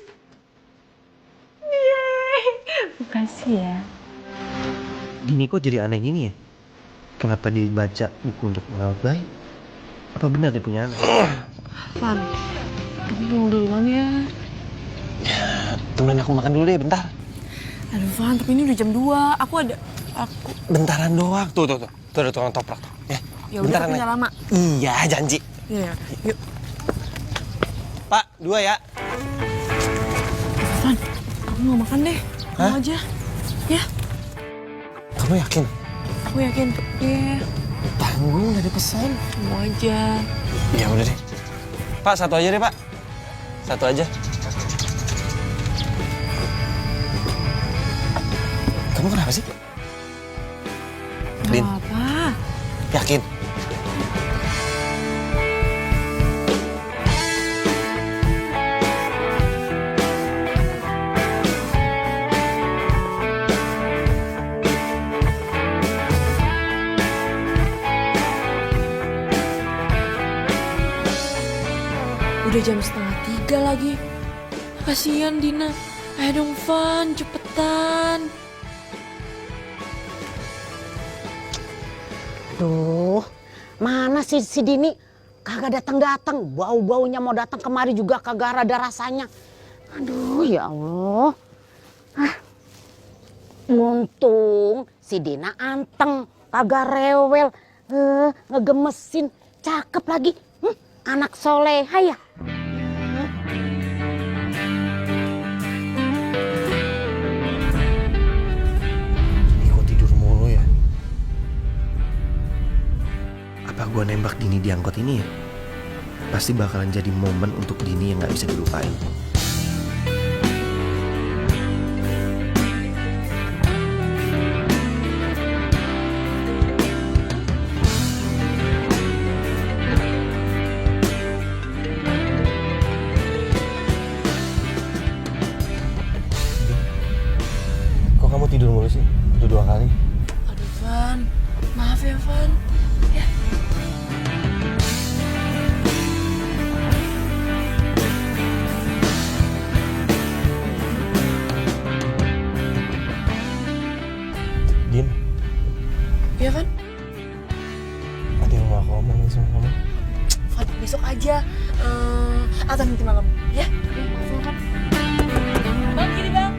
Speaker 5: Yeay, makasih ya.
Speaker 6: Dini kok jadi aneh gini ya? Kenapa dibaca buku untuk merawat bayi? Apa benar dia punya anak?
Speaker 5: Van, kamu pulang duluan ya.
Speaker 6: Temenin aku makan dulu deh, bentar.
Speaker 5: Aduh Van, tapi ini udah jam 2. Aku
Speaker 6: Bentaran doang. Tuh ada tukang toprak. Ya,
Speaker 5: ya udah tapi nggak lama.
Speaker 6: Iya, janji.
Speaker 5: Iya, yuk.
Speaker 6: Pak, 2 ya.
Speaker 5: Van, kamu mau makan deh. Kamu aja. Ya.
Speaker 6: Kamu yakin?
Speaker 5: Aku yakin. Iya.
Speaker 6: Tanggung, udah dipesan.
Speaker 5: Kamu aja.
Speaker 6: Ya udah deh. Pak, 1 aja deh, Pak. 1 aja. Kamu kenapa sih?
Speaker 5: Gak apa.
Speaker 6: Yakin?
Speaker 4: Udah jam 2:30 lagi. Kasian Dina. Ayo dong Van, cepetan.
Speaker 11: Duh, mana sih si Dini? Kagak datang-datang. Bau-baunya mau datang kemari juga kagak ada rasanya. Aduh, ya Allah. Untung si Dina anteng, kagak rewel, ngegemesin, cakep lagi. Anak soleha ya.
Speaker 6: Apa gue nembak Dini di angkot ini ya? Pasti bakalan jadi momen untuk Dini yang gak bisa dilupain. Kok kamu tidur mulu sih? Udah 2 kali.
Speaker 4: Aduh Van, maaf ya Van. Ya.
Speaker 6: Din,
Speaker 4: Iya Van?
Speaker 6: ada yang mau aku omongin sama kamu.
Speaker 4: Van, besok aja. Atau nanti malam. Ya? Ya, maaf ya Van. Bang, kiri bang.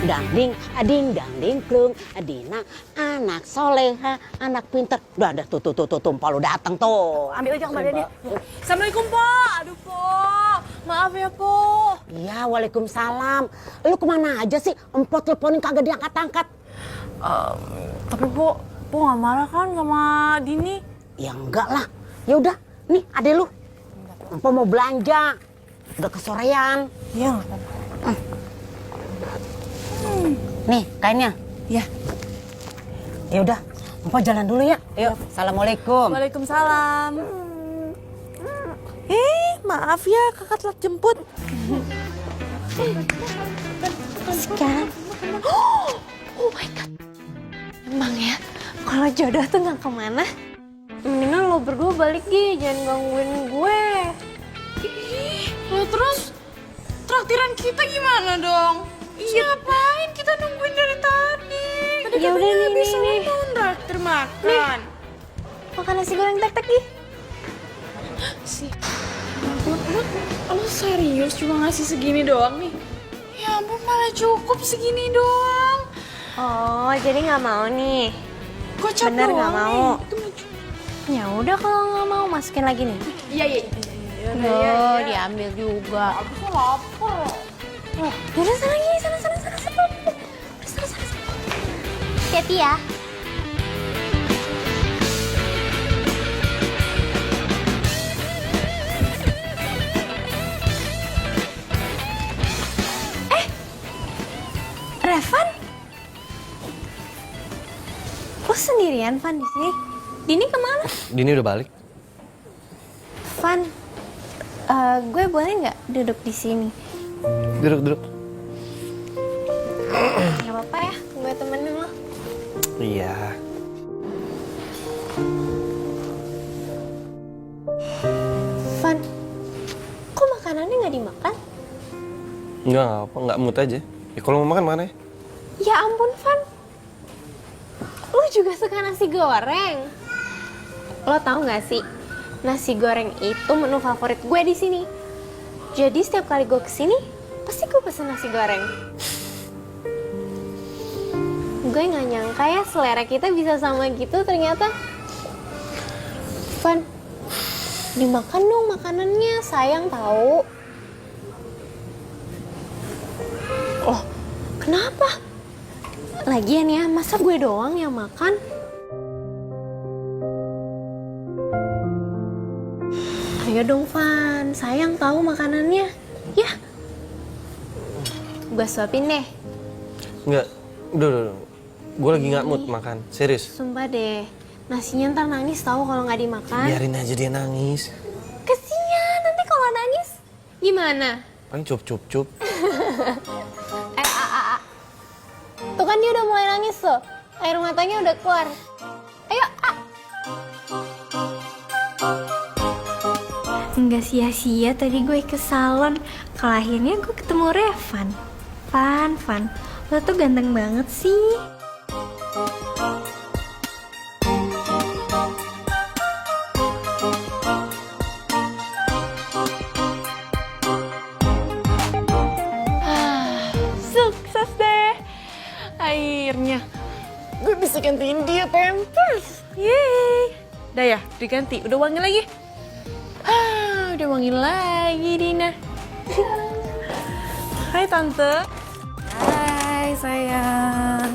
Speaker 11: Dangding, ading, dangding, klung, Dina, anak soleha, anak pinter. Udah, tuh, Palu datang tuh.
Speaker 5: Ambil aja kembaliannya.
Speaker 4: Assalamualaikum Po. Aduh Po. Maaf ya Po.
Speaker 11: Iya, waalaikumsalam. Lu kemana aja sih? Empot teleponin kagak diangkat-angkat.
Speaker 5: Tapi Po nggak marah kan sama Dini?
Speaker 11: Ya enggak lah. Ya udah, nih adek lu. Empok mau belanja. Udah kesorean.
Speaker 5: Iya nggak apa-apa.
Speaker 11: Nih kainnya.
Speaker 5: Iya.
Speaker 11: Ya udah, Mpok jalan dulu ya. Yuk, assalamualaikum.
Speaker 5: Waalaikumsalam. Maaf ya kakak telat jemput.
Speaker 2: Sekarang. Oh my god. Emang ya, kalau jodoh tuh nggak kemana. Mendingan lo berdua balik Gi, jangan gangguin gue.
Speaker 1: Lah terus traktiran kita gimana dong? Ngapain kita nungguin dari tadi? Tadi
Speaker 2: Ya udah
Speaker 1: katanya
Speaker 2: nih,
Speaker 1: bisa
Speaker 2: nih.
Speaker 1: traktir makan.
Speaker 2: Makan nasi goreng tek-tek Gi.
Speaker 1: Lo serius cuma ngasih segini doang nih? Ya ampun, malah cukup segini doang.
Speaker 2: Oh, jadi nggak mau nih?
Speaker 1: Kocak
Speaker 2: Bener
Speaker 1: doang
Speaker 2: nggak mau?
Speaker 1: nih. Itu mah
Speaker 2: Ya udah kalau nggak mau masukin lagi nih.
Speaker 1: Iya.
Speaker 2: Oh, diambil juga.
Speaker 1: Aku tuh lapar.
Speaker 2: Yaudah sana Gi, sana. Hati-hati ya. Revan? Lo sendirian, Van, di sini? Dini kemana?
Speaker 3: Dini udah balik.
Speaker 2: Van, gue boleh nggak duduk di sini?
Speaker 3: Duduk.
Speaker 2: Gak apa-apa ya, gue temenin lo.
Speaker 3: Iya.
Speaker 2: Van, kok makanannya nggak dimakan?
Speaker 3: Enggak apa, nggak mood aja. Ya kalau mau makan mana ya?
Speaker 2: Ya ampun, Van. Lo juga suka nasi goreng. Lo tahu nggak sih, nasi goreng itu menu favorit gue di sini. Jadi setiap kali gue kesini, pasti gue pesen nasi goreng. Gue nggak nyangka ya selera kita bisa sama gitu ternyata. Van, dimakan dong makanannya, sayang tahu. Oh, kenapa? Lagian ya, masa gue doang yang makan? Ayo dong, Van. Sayang tahu makanannya. Ya. Gue suapin deh.
Speaker 3: Enggak. Udah. Gue lagi nggak mood makan. Serius.
Speaker 2: Sumpah deh. Nasinya ntar nangis tahu kalau nggak dimakan.
Speaker 3: Biarin aja dia nangis.
Speaker 2: Kesian, nanti kalau nangis gimana?
Speaker 3: Paling cup.
Speaker 2: Tuh kan dia udah mulai nangis tuh. Air matanya udah keluar. Ayo, Nggak sia-sia tadi gue ke salon. Kalau akhirnya gue ketemu Revan. Van, lo tuh ganteng banget sih.
Speaker 1: Sukses deh. Akhirnya gue bisa gantiin dia pampers. Yeay. Udah ya, diganti. Udah wangi lagi. Udah wangi lagi, Dina. Hai, Tante.
Speaker 9: Hai sayang.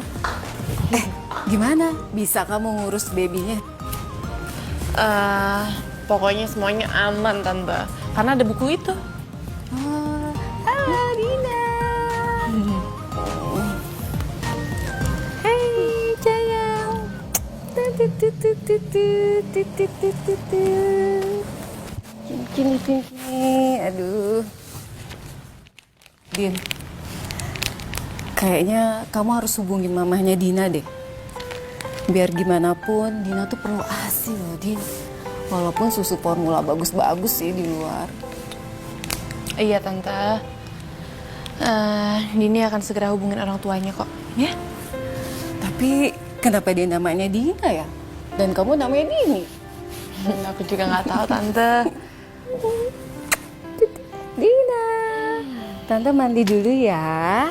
Speaker 9: Gimana? Bisa kamu ngurus babynya?
Speaker 1: Pokoknya semuanya aman, Tante. Karena ada buku itu.
Speaker 9: Halo Dina. Hai sayang. Gini. Aduh. Din. Kayaknya kamu harus hubungin mamahnya Dina deh. Biar gimana pun, Dina tuh perlu ASI loh, Din. Walaupun susu formula bagus-bagus sih di luar.
Speaker 1: Iya, Tante. Dini akan segera hubungin orang tuanya kok. Ya?
Speaker 9: Tapi kenapa dia namanya Dina ya? Dan kamu namanya Dini?
Speaker 1: Aku juga nggak tahu, Tante.
Speaker 9: Dina. Tante mandi dulu ya.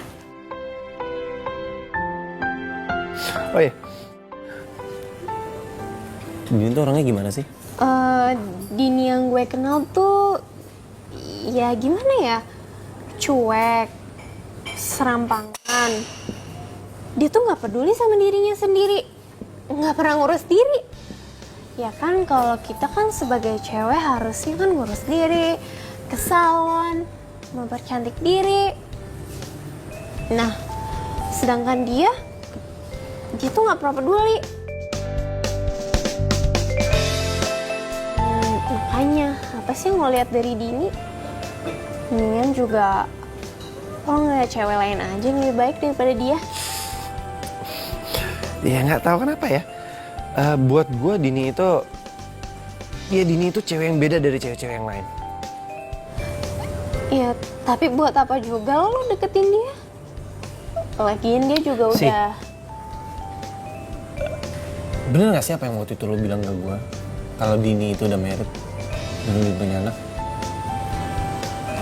Speaker 3: Oh iya. Dini tuh orangnya gimana sih?
Speaker 2: Dini yang gue kenal tuh, ya gimana ya? Cuek, serampangan. Dia tuh nggak peduli sama dirinya sendiri, nggak pernah ngurus diri. Ya kan kalau kita kan sebagai cewek harusnya kan ngurus diri, ke salon, mempercantik diri. Nah, sedangkan dia tuh nggak pernah peduli. Kenapa sih ngeliat dari Dini? Mendingan juga lo ngeliat cewek lain aja yang lebih baik daripada dia.
Speaker 6: Ya nggak tahu kenapa ya. Buat gue Dini itu cewek yang beda dari cewek-cewek yang lain.
Speaker 2: Ya, tapi buat apa juga lo deketin dia? Lagian dia juga
Speaker 6: Si.
Speaker 2: udah...
Speaker 6: Bener nggak sih apa yang waktu itu lo bilang ke gue? Kalau Dini itu udah married dan udah punya anak.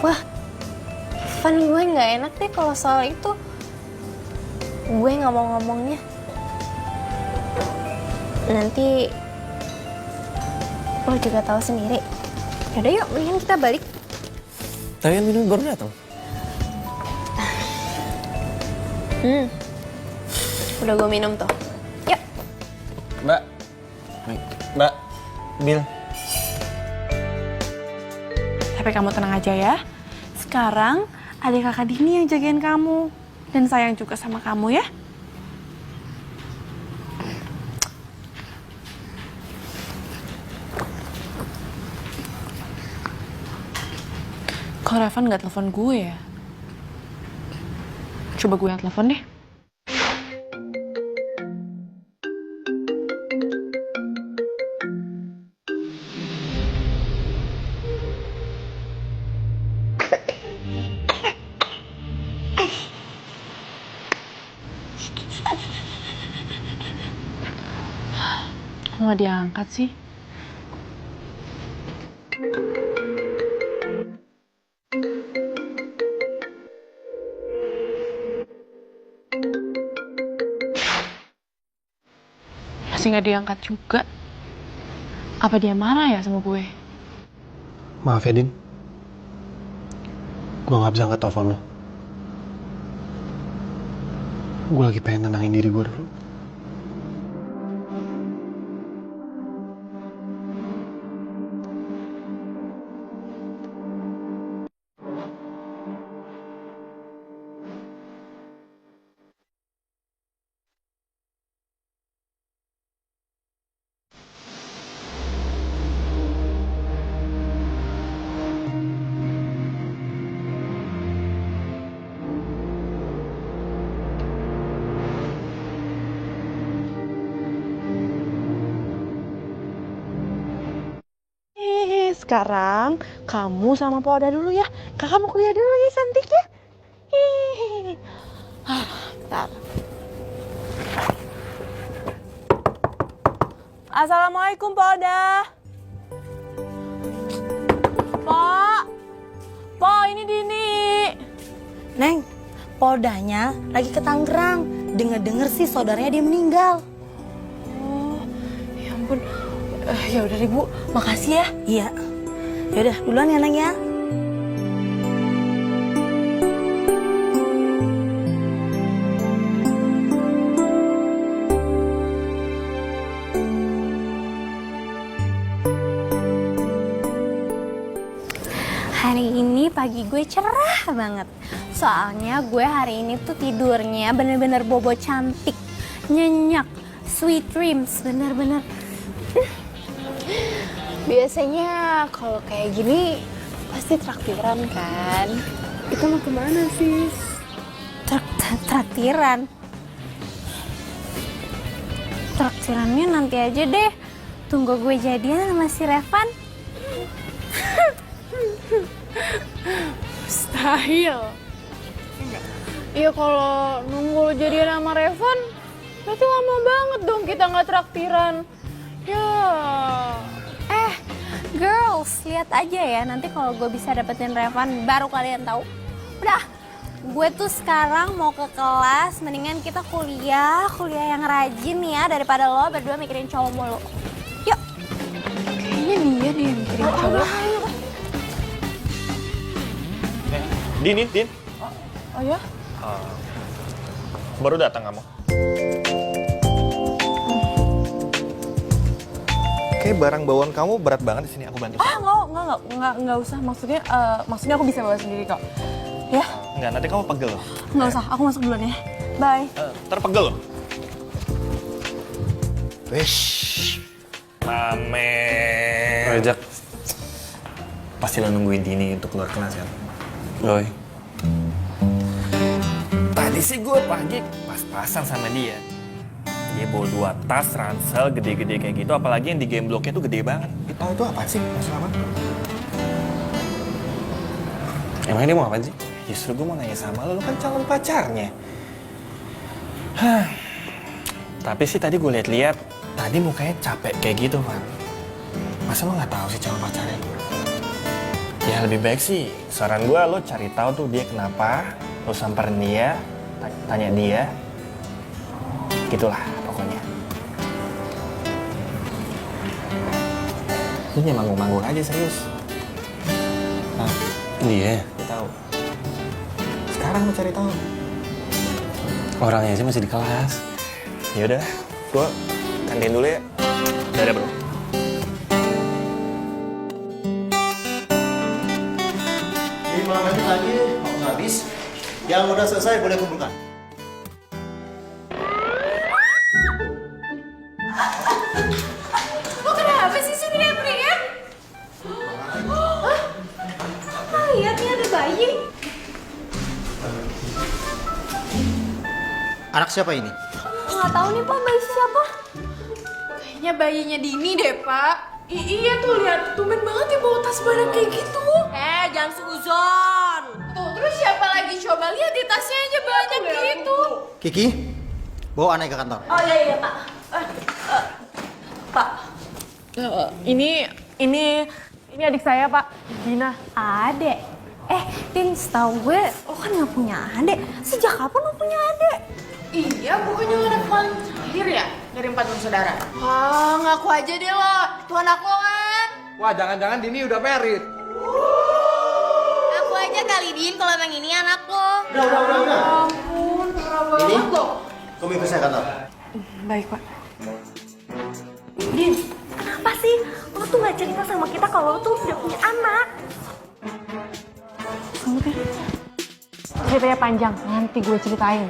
Speaker 2: Wah, Van, gue nggak enak deh kalau soal itu. Gue nggak mau ngomongnya. Nanti lo juga tahu sendiri. Yaudah yuk, mendingan kita balik.
Speaker 6: Tapi kan minum baru datang.
Speaker 2: Udah gue minum tuh. Yuk.
Speaker 6: Mbak, Bil.
Speaker 4: Tapi kamu tenang aja ya. Sekarang adik kakak Dini yang jagain kamu. Dan sayang juga sama kamu ya. Kok Revan nggak telepon gue ya? Coba gue yang telepon deh. Nggak diangkat sih. Masih nggak diangkat juga. Apa dia marah ya sama gue?
Speaker 6: Maaf ya, Din. Gue nggak bisa angkat telepon lo. Gue lagi pengen tenangin diri gue dulu.
Speaker 5: Sekarang kamu sama Poda dulu ya. Kakak mau kuliah dulu ya, cantik ya. Bentar. Assalamualaikum Poda. Po, ini Dini.
Speaker 11: Neng, Podanya lagi ke Tangerang. Dengar-dengar sih saudaranya dia meninggal.
Speaker 5: Oh, ya ampun. Ya udah Ibu, makasih ya.
Speaker 11: Iya. Yaudah, duluan ya Neng ya.
Speaker 2: Hari ini pagi gue cerah banget. Soalnya gue hari ini tuh tidurnya bener-bener bobo cantik, nyenyak, sweet dreams, bener-bener. Biasanya kalau kayak gini pasti traktiran kan? Itu mau kemana sih? Traktiran? Traktirannya nanti aja deh. Tunggu gue jadian sama si Revan.
Speaker 1: Mustahil. Iya kalau nunggu lo jadian sama Revan, berarti lama banget dong kita nggak traktiran. Ya.
Speaker 2: Girls, lihat aja ya. Nanti kalau gue bisa dapetin Revan, baru kalian tahu. Udah, gue tuh sekarang mau ke kelas. Mendingan kita kuliah yang rajin ya daripada lo berdua mikirin cowok mulu. Yuk.
Speaker 1: Kayaknya dia yang mikirin cowok.
Speaker 13: Din.
Speaker 1: Oh ya?
Speaker 13: Baru datang kamu. Kayak barang bawaan kamu berat banget di sini, aku bantu.
Speaker 5: Nggak usah. Maksudnya aku bisa bawa sendiri kok. Ya?
Speaker 13: Enggak, nanti kamu pegel loh.
Speaker 5: Nggak usah, aku masuk duluan ya. Bye.
Speaker 13: Terpegel loh. Wish. Mame.
Speaker 6: Rajak.
Speaker 13: Pasti lo nungguin Dini untuk keluar kelas kan?
Speaker 3: Boy.
Speaker 13: Tadi sih gue pagi pas-pasan sama dia. Dia bawa 2 tas ransel gede-gede kayak gitu, apalagi yang di game blocknya tuh gede banget.
Speaker 6: Itu apa sih? Masalah apa?
Speaker 3: Emangnya dia mau apa sih?
Speaker 13: Justru gue mau nanya sama lo kan calon pacarnya. Hah. Tapi sih tadi gue lihat-lihat, tadi mukanya capek kayak gitu, Van. Masa lo nggak tahu sih calon pacarnya? Ya lebih baik sih, saran gue lo cari tahu tuh dia kenapa, lo samperin dia, tanya dia, gitulah pokoknya. Lo jangan manggung-manggung aja serius. Nah,
Speaker 3: Iya.
Speaker 13: dia tahu. Sekarang lo cari tahu.
Speaker 3: Orangnya aja masih di kelas.
Speaker 13: Yaudah, gue kantin dulu ya. Dadah bro.
Speaker 12: 5 menit lagi waktu habis. Yang udah selesai boleh kumpulkan.
Speaker 2: Lo kenapa sih sini teriak-teriak? Hah? Apa lihat nih ada bayi?
Speaker 12: Anak siapa ini?
Speaker 2: Nggak tahu nih Pak, bayi siapa?
Speaker 1: Kayaknya bayinya Dini deh, Pak. Iya tuh, lihat. Tumben banget ya bawa tas banyak kayak gitu.
Speaker 11: Jangan seuzon.
Speaker 1: Tuh, terus siapa lagi? Coba lihat di tasnya aja banyak gitu.
Speaker 12: Kiki, bawa anak ke kantor.
Speaker 2: Oh iya Pak.
Speaker 5: Pak, ini adik saya Pak, Dina.
Speaker 2: Adek. Din, setahu gue lo kan nggak punya adek. Sejak kapan lo punya adek?
Speaker 1: Iya, bukannya lo anak paling terakhir ya dari 4 bersaudara? Wah, ngaku aja deh lo. Itu anak lo kan?
Speaker 6: Wah, jangan-jangan Dini udah married.
Speaker 2: Aku aja kali Din kalau emang ini anak lo.
Speaker 12: Udah.
Speaker 1: Ampun, parah
Speaker 12: Ini,
Speaker 1: banget lo.
Speaker 12: kamu ikut saya kantor.
Speaker 5: Baik Pak.
Speaker 2: Din, kenapa sih lo tuh nggak cerita sama kita kalau lo tuh udah punya anak?
Speaker 5: Ceritanya panjang, nanti gue ceritain.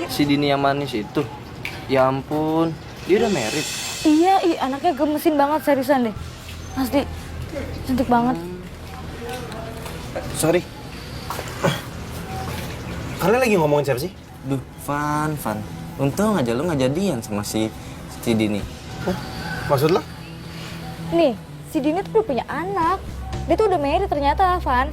Speaker 14: Si Dini yang manis itu, ya ampun, dia udah married.
Speaker 5: Iya, anaknya gemesin banget seriusan deh. Asli, cantik banget.
Speaker 13: Sorry. Kalian lagi ngomongin siapa sih?
Speaker 14: Duh, Van. Untung aja lu nggak jadian sama si Dini.
Speaker 6: Maksud lo?
Speaker 5: Nih, si Dini tuh udah punya anak. Dia tuh udah married ternyata, Van.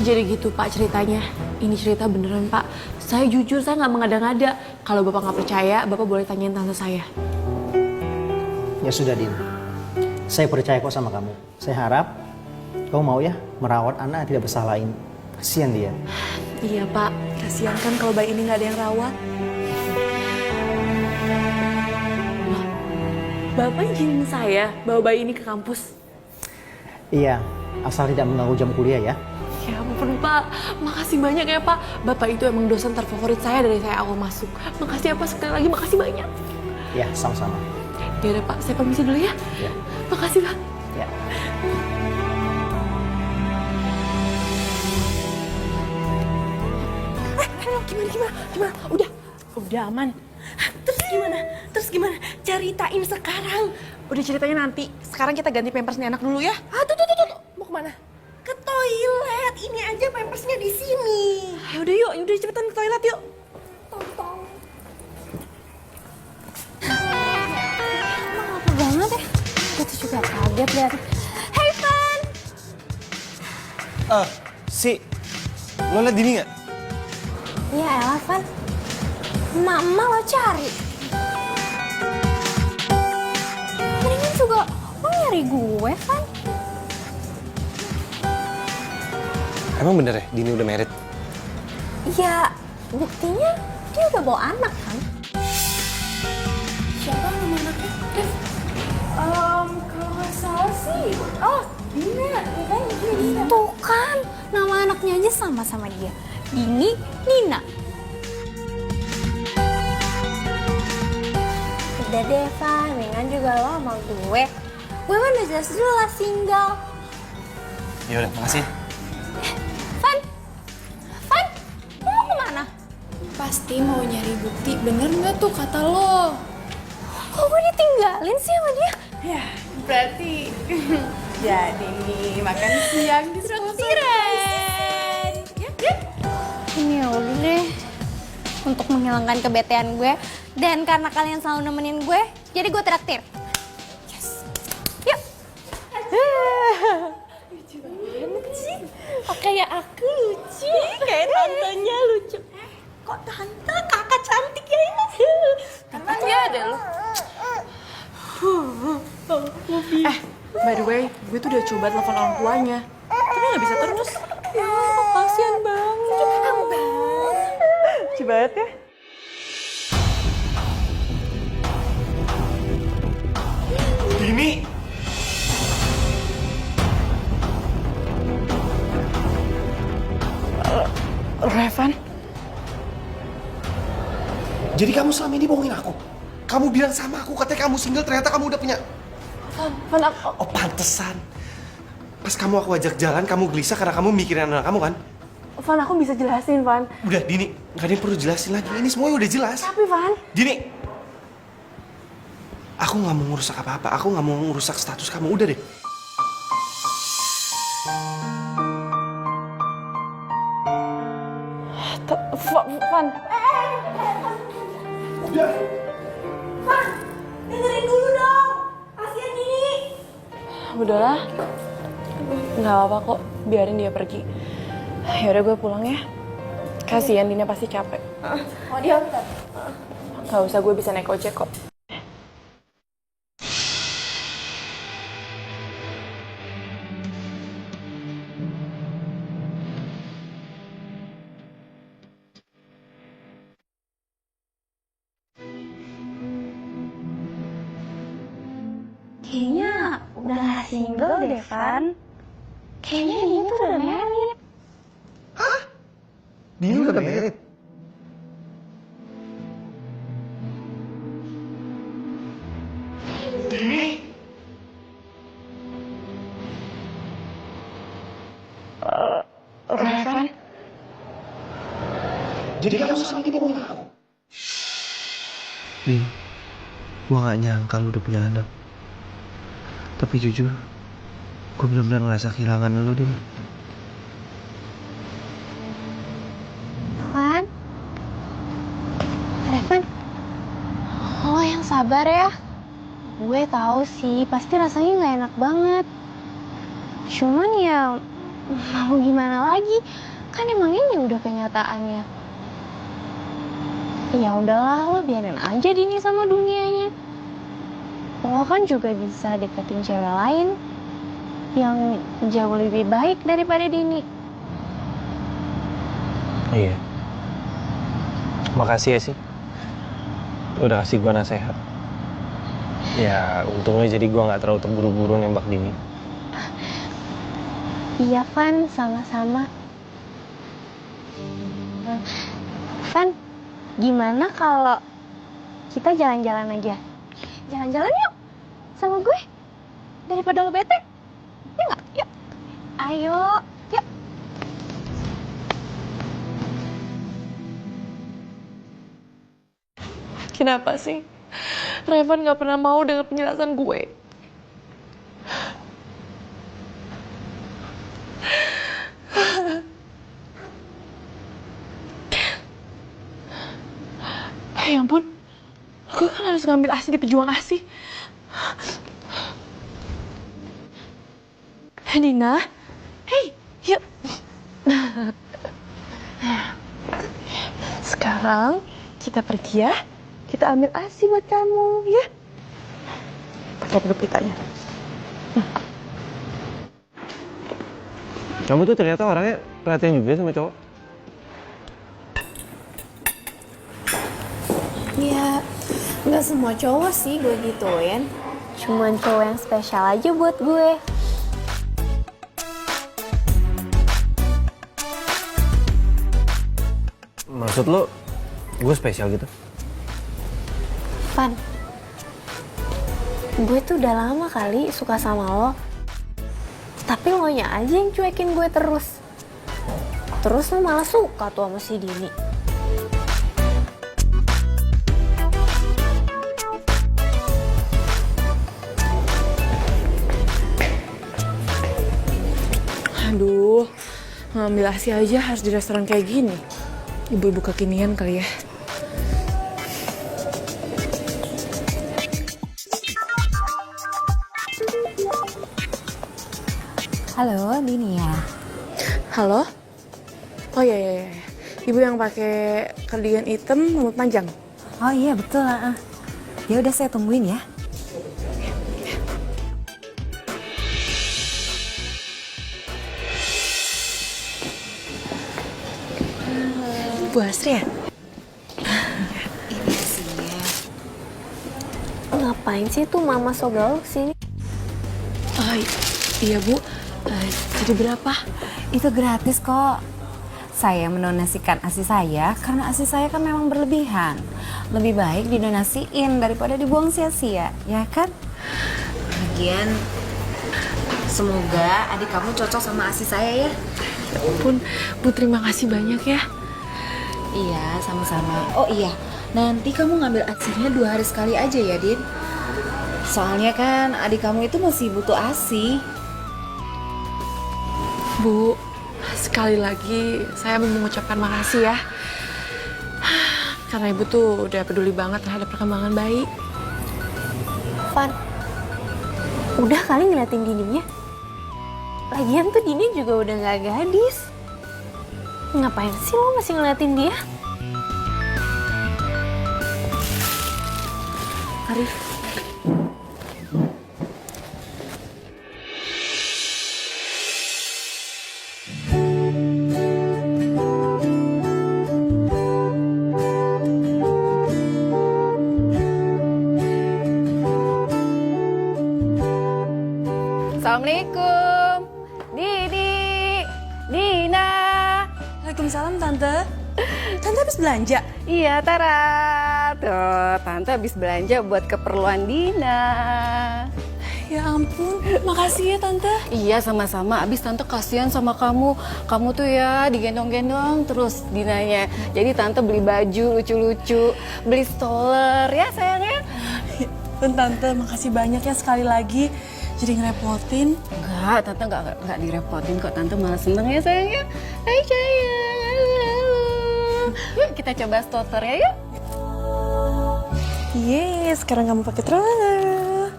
Speaker 4: Jadi gitu Pak ceritanya. Ini cerita beneran Pak. Saya jujur, saya nggak mengada-ngada. Kalau Bapak nggak percaya, Bapak boleh tanyain tante saya.
Speaker 12: Ya sudah, Din. Saya percaya kok sama kamu. Saya harap kamu mau ya merawat anak yang tidak bersalah ini. Kasihan dia.
Speaker 4: Iya Pak, kasihan kan kalau bayi ini nggak ada yang rawat. Loh, Bapak izinin saya bawa bayi ini ke kampus?
Speaker 12: Iya, asal tidak mengganggu jam kuliah ya.
Speaker 4: Ya ampun Pak, makasih banyak ya Pak. Bapak itu emang dosen terfavorit saya dari saya awal masuk. Makasih ya Pak, sekali lagi makasih banyak.
Speaker 12: Ya, sama-sama.
Speaker 4: Ya udah Pak, saya permisi dulu ya.
Speaker 12: Ya.
Speaker 4: Makasih Pak.
Speaker 12: Ya.
Speaker 5: Gimana? Udah aman. Terus gimana? Ceritain sekarang.
Speaker 4: Udah ceritanya nanti. Sekarang kita ganti pampers nih anak dulu ya.
Speaker 5: Tuh. Mau kemana? Ke toilet. Ini aja pampersnya di sini.
Speaker 4: Ya udah yuk, cepetan ke toilet yuk.
Speaker 2: Emang apa banget ya? Gue tuh juga kaget lihat. Hey Van!
Speaker 13: Lo liat Dini nggak?
Speaker 2: Iya elah Van. Emak-emak lo cari. Mendingan juga lo nyari gue Van.
Speaker 3: Emang bener ya Dini udah married?
Speaker 2: Ya buktinya dia udah bawa anak kan. Siapa nama anaknya?
Speaker 1: Kalau nggak salah sih. Oh, Dina.
Speaker 2: Tuh kan, nama anaknya aja sama dia. Dini, Nina. Udah deh, Van. Mendingan juga lo sama gue. Gue kan udah jelas single.
Speaker 13: Ya udah, makasih.
Speaker 2: Van, lo mau kemana?
Speaker 1: pasti mau nyari bukti, bener nggak tuh kata lo?
Speaker 2: Kok gue ditinggalin sih sama dia?
Speaker 1: Ya, berarti jadi makan siang di
Speaker 2: Traktiran. Ini ya udah deh. Untuk menghilangkan kebetean gue dan karena kalian selalu nemenin gue, jadi gue traktir. Yes. Yuk.
Speaker 5: Lucu banget sih. Oh, kayak aku lucu. Kayak tantenya lucu. Kok tante kakak cantik ya ini?
Speaker 1: Emang ya ada lo. By the way, gue tuh udah coba telepon orang tuanya, tapi nggak bisa terus.
Speaker 5: Ya, kasihan banget. Lucu banget ya.
Speaker 6: Dini!
Speaker 5: Revan?
Speaker 6: Jadi kamu selama ini bohongin aku? Kamu bilang sama aku, katanya kamu single, ternyata kamu udah punya...
Speaker 5: Van, aku...
Speaker 6: Oh, pantesan. Pas kamu aku ajak jalan, kamu gelisah karena kamu mikirin anak kamu kan?
Speaker 5: Van, aku bisa jelasin, Van.
Speaker 6: Udah, Dini. Gak ada yang perlu jelasin lagi. Ini semuanya udah jelas.
Speaker 5: Tapi, Van...
Speaker 6: Dini! Aku gak mau ngerusak apa-apa. Aku gak mau ngerusak status kamu. Udah deh.
Speaker 5: Van...
Speaker 6: Udah!
Speaker 5: Van! Dengerin dulu dong! Kasihan Dini! Udahlah. Gak apa-apa kok. Biarin dia pergi. Yaudah gue pulang ya. Kasihan Dina pasti capek.
Speaker 1: Oh dia bentar.
Speaker 5: Gak usah, gue bisa naik ojek kok.
Speaker 2: Kayaknya udah gak single deh, Van. Kayaknya dia tuh udah married.
Speaker 6: Dini udah married? Dini!
Speaker 5: Revan?
Speaker 6: Jadi kamu selama ini bohongin aku? Din, gua gak nyangka lu udah punya anak. Tapi jujur, gue benar-benar ngerasa kehilangan lu, Din.
Speaker 2: Van? Revan? Lo yang sabar ya. Gue tahu sih, pasti rasanya nggak enak banget. Cuman ya, mau gimana lagi? Kan emang ini udah kenyataannya. Ya udahlah, lo biarin aja Dini sama dunianya. Lo kan juga bisa deketin cewek lain yang jauh lebih baik daripada Dini.
Speaker 3: Iya. Makasih ya sih. Udah kasih gue nasihat. Ya, untungnya jadi gue gak terlalu terburu-buru nembak Dini.
Speaker 2: Iya, Van. Sama-sama. Van, gimana kalau kita jalan-jalan aja? Jalan-jalan yuk sama gue. Daripada lo bete. Ya nggak? Yuk. Ayo. Yuk.
Speaker 5: Kenapa sih? Revan gak pernah mau dengar penjelasan gue. Ya ampun, gue kan harus ngambil ASI di pejuang ASI. Dina, hey, yuk. Sekarang kita pergi ya. Kita ambil ASI buat kamu, ya. Pakai dulu pitanya.
Speaker 3: Kamu tuh ternyata orangnya perhatian juga sama cowok.
Speaker 1: Ya, nggak semua cowok sih gue gituin.
Speaker 2: Cuman cowok yang spesial aja buat gue.
Speaker 3: Maksud lo, gue spesial gitu?
Speaker 2: Van, gue tuh udah lama kali suka sama lo. Tapi lo nya aja yang cuekin gue terus. Terus lo malah suka tuh sama si Dini.
Speaker 4: Aduh, ngambil ASI aja harus di restoran kayak gini. Ibu-ibu kekinian kali ya.
Speaker 2: Halo, Dini ya?
Speaker 4: Halo? Oh iya. Ibu yang pakai cardigan hitam rambut panjang.
Speaker 2: Oh iya, betul. Ya udah saya tungguin ya.
Speaker 4: Bu Asri ya?
Speaker 2: Ini sih ya. Ngapain sih tuh Mama Sogal sini?
Speaker 4: Iya Bu, jadi berapa?
Speaker 2: Itu gratis kok. Saya mendonasikan ASI saya karena ASI saya kan memang berlebihan. Lebih baik didonasiin daripada dibuang sia-sia, ya kan? Lagian, semoga adik kamu cocok sama ASI saya ya.
Speaker 4: Ya ampun, Bu terima kasih banyak ya.
Speaker 2: Iya, sama-sama. Oh iya, nanti kamu ngambil ASI-nya 2 hari sekali aja ya, Din. Soalnya kan adik kamu itu masih butuh ASI.
Speaker 4: Bu, sekali lagi saya mau mengucapkan makasih ya. Karena Ibu tuh udah peduli banget terhadap perkembangan bayi.
Speaker 2: Van, udah kali ngeliatin Dininya. Lagian tuh Dini juga udah gak gadis. Ngapain sih lo masih ngeliatin dia?
Speaker 4: Arif.
Speaker 9: Assalamualaikum, Didi, Dina.
Speaker 4: Waalaikumsalam Tante. Tante habis belanja?
Speaker 9: Iya Tara, tuh Tante habis belanja buat keperluan Dina.
Speaker 4: Ya ampun, makasih ya Tante.
Speaker 9: Iya sama-sama, abis Tante kasihan sama kamu. Kamu tuh ya digendong-gendong terus Dinanya. Jadi Tante beli baju lucu-lucu, beli stroller ya sayangnya.
Speaker 4: Tante, makasih banyak ya sekali lagi. Jadi ngerepotin.
Speaker 9: Enggak, Tante enggak direpotin kok. Tante malah seneng ya sayangnya. Hai sayang, halo. Yuk kita coba stroller ya yuk.
Speaker 4: Yes, sekarang kamu pakai stroller.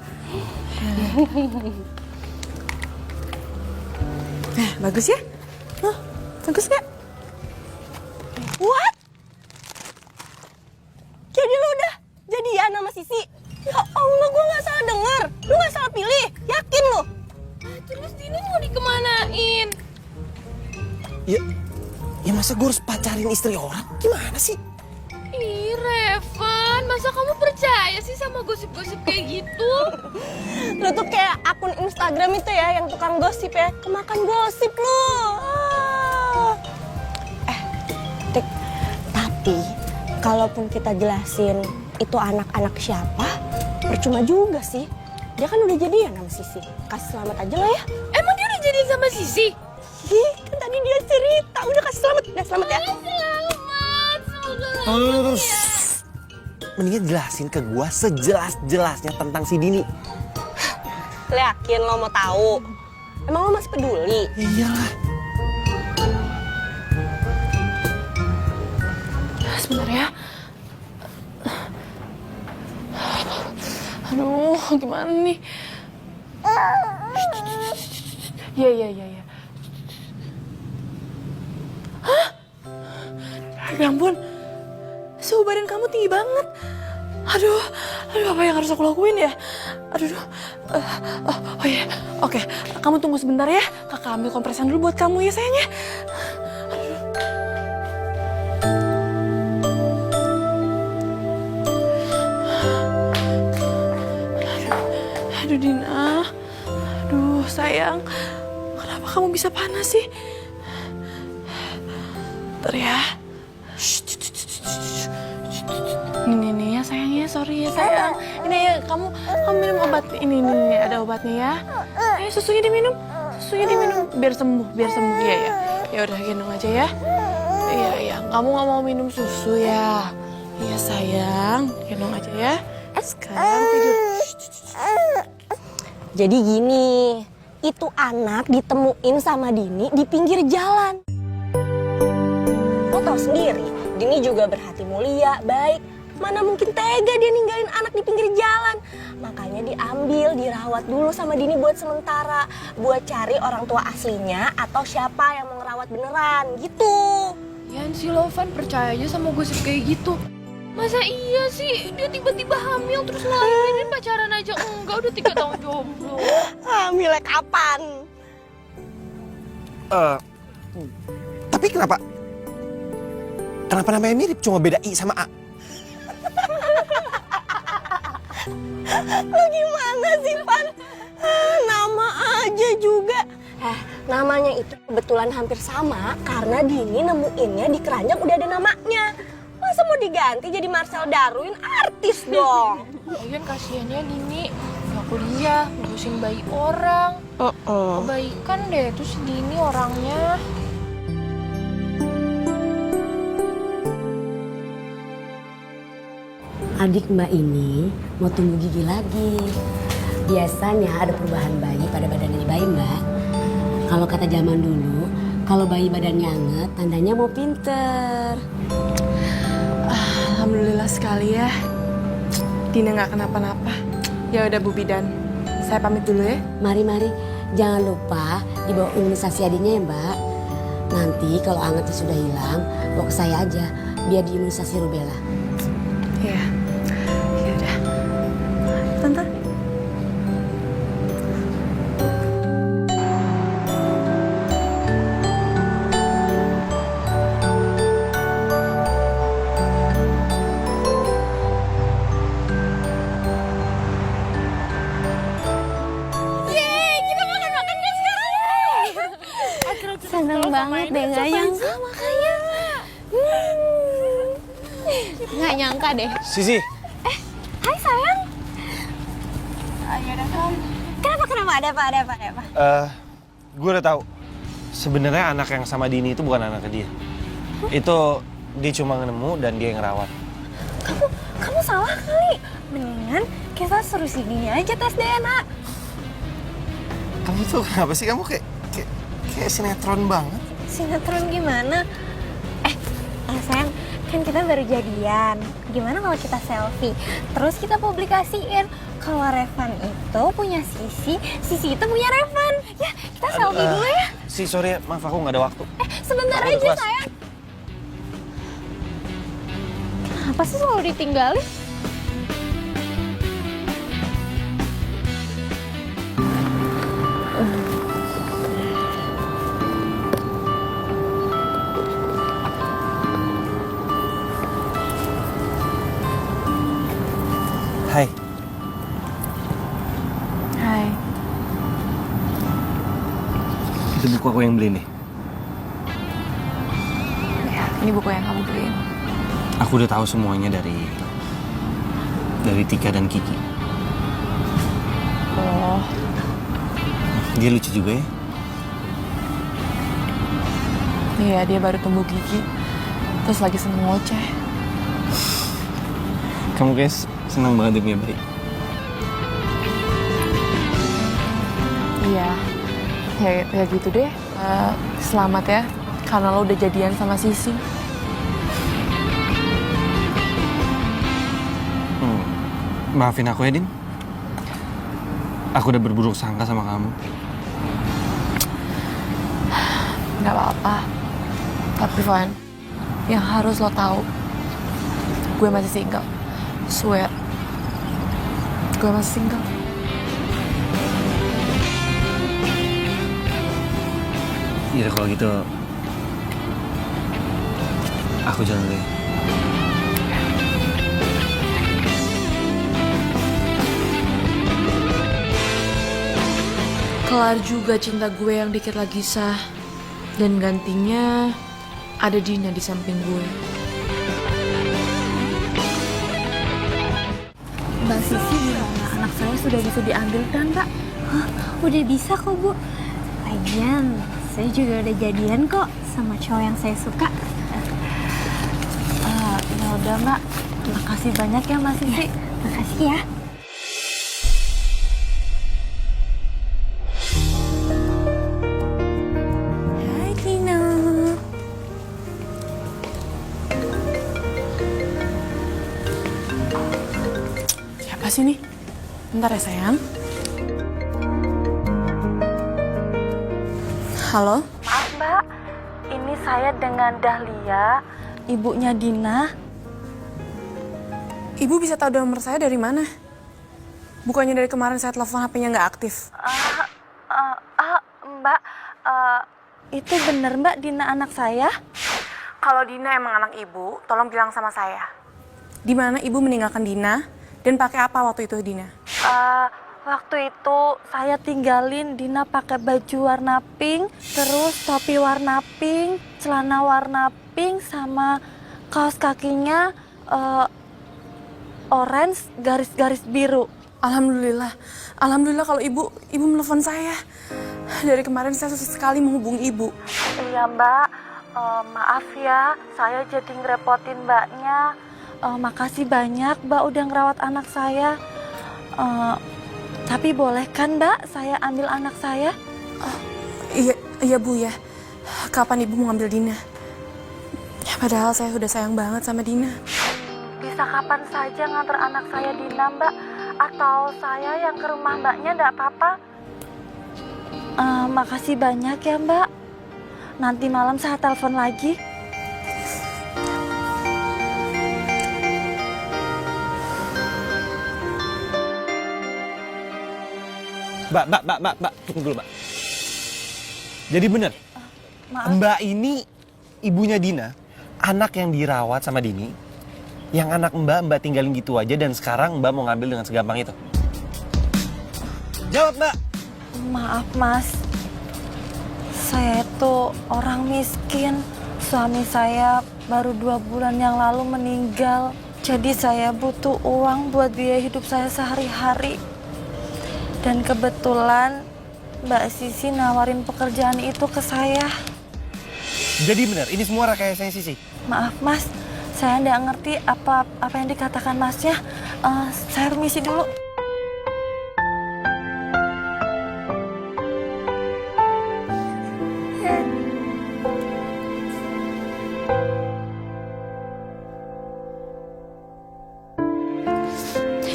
Speaker 4: Nah, bagus ya? Bagus gak?
Speaker 5: What? Jadi lu udah jadian sama Sisi? Ya Allah, gue gak salah denger. Lu gak salah pilih, yakin lu?
Speaker 1: Terus Dini mau dikemanain?
Speaker 6: Ya masa gue harus pacarin istri orang? Gimana sih?
Speaker 1: Ih, Revan, masa kamu percaya sih sama gosip-gosip kayak gitu?
Speaker 5: Lu tuh kayak akun Instagram itu ya, yang tukang gosip ya. Kemakan gosip lu. Tik, tapi kalaupun kita jelasin itu anak-anak siapa, percuma juga sih. Dia kan udah jadian sama Sisi. Kasih selamat aja lah ya.
Speaker 1: Emang dia udah jadian sama Sisi?
Speaker 5: Ih, kan tadi dia cerita. Udah kasih selamat. Udah selamat ya.
Speaker 1: Selamat, semoga
Speaker 6: Terus mendingan jelasin ke gua sejelas-jelasnya tentang si Dini.
Speaker 5: Lo yakin lo mau tahu? Emang lo masih peduli?
Speaker 6: Iyalah.
Speaker 4: Sebentar ya. Aduh, gimana nih? Iya. Hah? Ya ampun, suhu badan kamu tinggi banget. Aduh, apa yang harus aku lakuin ya? Oh iya, oke. Kamu tunggu sebentar ya. Kakak ambil kompresan dulu buat kamu ya sayangnya. Aduh Dina, aduh sayang, kenapa kamu bisa panas sih? Bentar ya. Ini ya sayangnya, sorry ya sayang. Ini ya kamu minum obat ini ada obatnya ya. Susunya diminum biar sembuh ya. Ya udah gendong aja ya. Iya, kamu nggak mau minum susu ya? Iya sayang, gendong aja ya. Sekarang tidur.
Speaker 5: Jadi gini,
Speaker 2: Itu anak ditemuin sama Dini di pinggir jalan. Lo tau sendiri, Dini juga berhati mulia, baik. Mana mungkin tega dia ninggalin anak di pinggir jalan. Makanya diambil, dirawat dulu sama Dini buat sementara. Buat cari orang tua aslinya atau siapa yang mau ngerawat beneran, gitu.
Speaker 1: Yan si Lovan percaya aja sama gosip kayak gitu. Masa iya sih dia tiba-tiba hamil terus ngelahirin, pacaran aja enggak, udah 3 tahun jomblo.
Speaker 2: Hamilnya kapan?
Speaker 6: Tapi kenapa namanya mirip, cuma beda I sama A?
Speaker 2: Lo gimana sih, Pan? Nama aja juga. Namanya itu kebetulan hampir sama karena Dini nemuinnya di keranjang udah ada namanya. Masa mau diganti jadi Marcel Darwin, artis dong.
Speaker 1: Lagian kasihannya Dini nggak kuliah, ngurusin bayi orang. Kebaikan deh tuh si Dini orangnya.
Speaker 11: Adik Mbak ini mau tumbuh gigi lagi. Biasanya ada perubahan bayi pada badannya bayi, Mbak. Kalau kata zaman dulu, kalau bayi badannya anget, tandanya mau pinter.
Speaker 4: Alhamdulillah sekali ya. Dina nggak kenapa-napa. Ya udah Bu Bidan, saya pamit dulu ya.
Speaker 11: Mari, jangan lupa dibawa imunisasi adiknya ya, Mbak. Nanti kalau angetnya sudah hilang, bawa ke saya aja, biar diimunisasi rubella.
Speaker 4: Iya. Ya udah. Tante.
Speaker 2: Seneng banget deh, gak nyangka makanya. Gak nyangka deh.
Speaker 3: Sisi.
Speaker 2: Hai sayang. Kenapa? Ada apa?
Speaker 3: Gue udah tahu. Sebenarnya anak yang sama Dini itu bukan anaknya dia. Itu dia cuma nemu dan dia yang ngerawat.
Speaker 2: Kamu salah kali. Mendingan kita suruh si Dini aja tes DNA.
Speaker 6: Kamu tuh kenapa sih, kamu kayak sinetron banget.
Speaker 2: Sinetron gimana? Sayang, kan kita baru jadian. Gimana kalau kita selfie? Terus kita publikasiin. Kalau Revan itu punya Sisi itu punya Revan. Ya, kita selfie dulu ya.
Speaker 3: Sorry ya, maaf aku nggak ada waktu.
Speaker 2: Sebentar
Speaker 3: Aku
Speaker 2: aja
Speaker 3: kelas.
Speaker 2: sayang. Kenapa sih selalu ditinggalin?
Speaker 3: Hai.
Speaker 1: Hai.
Speaker 3: Itu buku aku yang beli nih.
Speaker 1: Ya, ini buku yang kamu beliin.
Speaker 3: Aku udah tahu semuanya dari Tika dan Kiki.
Speaker 1: Oh.
Speaker 3: Dia lucu juga ya.
Speaker 1: Iya, dia baru tumbuh gigi. Terus lagi seneng ngoceh.
Speaker 3: Kamu guys senang banget dia punya bayi.
Speaker 1: Iya. Ya gitu deh. Selamat ya. Karena lo udah jadian sama Sisi.
Speaker 3: Maafin aku ya, Din. Aku udah berburuk sangka sama kamu.
Speaker 1: Gak apa-apa. Tapi Van, yang harus lo tahu, gue masih single. Swear, gue masih single.
Speaker 3: Ya kalau gitu, aku jalan dulu ya.
Speaker 4: Kelar juga cinta gue yang dikit lagi sah. Dan gantinya ada Dina di samping gue.
Speaker 2: Mbak Sisi gimana? Anak saya sudah bisa diambil kan, Pak? Udah bisa kok, Bu. Lagian, saya juga udah jadian kok sama cowok yang saya suka.
Speaker 1: Ya udah, Mbak. Terima kasih banyak ya, Mbak Sisi.
Speaker 2: Makasih ya.
Speaker 5: Apa sih nih? Bentar ya sayang. Halo?
Speaker 15: Maaf Mbak, ini saya dengan Dahlia, ibunya Dina.
Speaker 5: Ibu bisa tahu nomor saya dari mana? Bukannya dari kemarin saya telepon HP-nya nggak aktif?
Speaker 15: Mbak, itu bener Mbak Dina anak saya?
Speaker 5: Kalau Dina emang anak ibu, tolong bilang sama saya. Di mana ibu meninggalkan Dina dan pakai apa waktu itu Dina?
Speaker 15: Waktu itu saya tinggalin Dina pakai baju warna pink, terus topi warna pink, celana warna pink, sama kaos kakinya orange garis-garis biru.
Speaker 5: Alhamdulillah, alhamdulillah kalau ibu menelpon saya. Dari kemarin saya susah sekali menghubungi ibu.
Speaker 15: Iya Mbak, maaf ya, saya jadi ngerepotin Mbaknya. Makasih banyak Mbak udah ngerawat anak saya. Tapi boleh kan Mbak saya ambil anak saya?
Speaker 5: Iya Bu ya. Kapan ibu mau ambil Dina? Padahal saya udah sayang banget sama Dina.
Speaker 15: Bisa kapan saja nganter anak saya Dina Mbak? Atau saya yang ke rumah Mbaknya enggak apa-apa? Makasih banyak ya Mbak. Nanti malam saya telepon lagi.
Speaker 3: Mbak, tunggu dulu, Mbak. Jadi bener, Mbak ini ibunya Dina, anak yang dirawat sama Dini, yang anak Mbak tinggalin gitu aja dan sekarang Mbak mau ngambil dengan segampang itu. Jawab, Mbak.
Speaker 15: Maaf Mas, saya itu orang miskin. Suami saya baru 2 bulan yang lalu meninggal. Jadi saya butuh uang buat biaya hidup saya sehari-hari. Dan kebetulan Mbak Sisi nawarin pekerjaan itu ke saya.
Speaker 3: Jadi benar, ini semua rekayasanya Sisi.
Speaker 15: Maaf Mas, saya nggak ngerti apa yang dikatakan Masnya. Saya permisi dulu.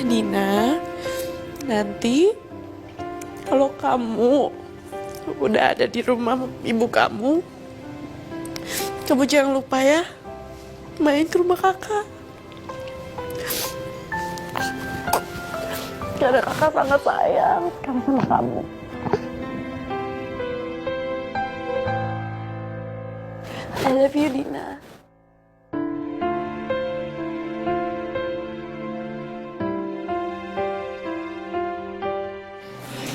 Speaker 5: Dina, nanti kalau kamu udah ada di rumah ibu kamu jangan lupa ya main ke rumah kakak. Karena kakak sangat sayang sama kamu. I love you, Dina.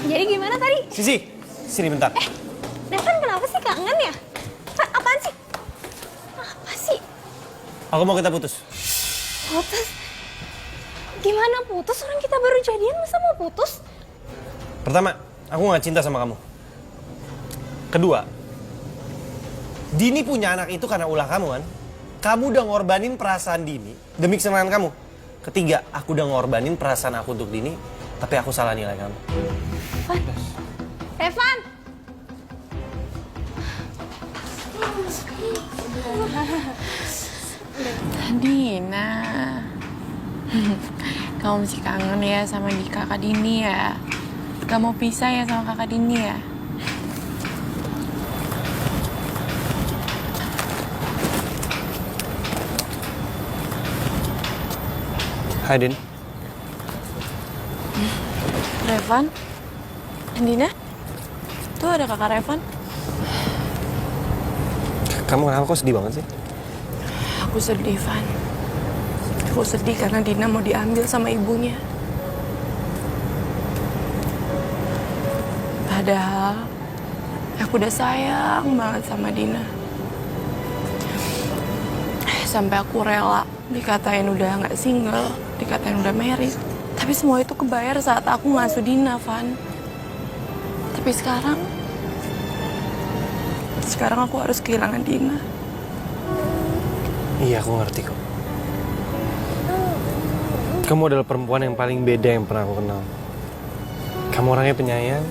Speaker 2: Jadi gimana tadi?
Speaker 3: Sisi, sini bentar.
Speaker 2: Devan kenapa sih kangen ya? Apaan sih? Apa sih?
Speaker 3: Aku mau kita putus.
Speaker 2: Putus? Gimana putus? Orang kita baru jadian masa mau putus?
Speaker 3: Pertama, aku gak cinta sama kamu. Kedua, Dini punya anak itu karena ulah kamu kan? Kamu udah ngorbanin perasaan Dini demi kesenangan kamu. Ketiga, aku udah ngorbanin perasaan aku untuk Dini, tapi aku salah nilai kamu.
Speaker 2: Evan!
Speaker 5: Dina, kamu masih kangen ya sama kakak Dini ya? Gak mau pisah ya sama kakak Dini ya?
Speaker 3: Hai Din.
Speaker 5: Revan? Dina? Tuh ada kakak Revan.
Speaker 3: Kamu kenapa kok sedih banget sih?
Speaker 5: Aku sedih, Van. Aku sedih karena Dina mau diambil sama ibunya. Padahal aku udah sayang banget sama Dina. Sampai aku rela dikatain udah nggak single, dikatain udah married. Tapi semua itu kebayar saat aku ngasuh Dina, Van. Tapi sekarang aku harus kehilangan Dina.
Speaker 3: Iya, aku ngerti kok. Kamu adalah perempuan yang paling beda yang pernah aku kenal. Kamu orangnya penyayang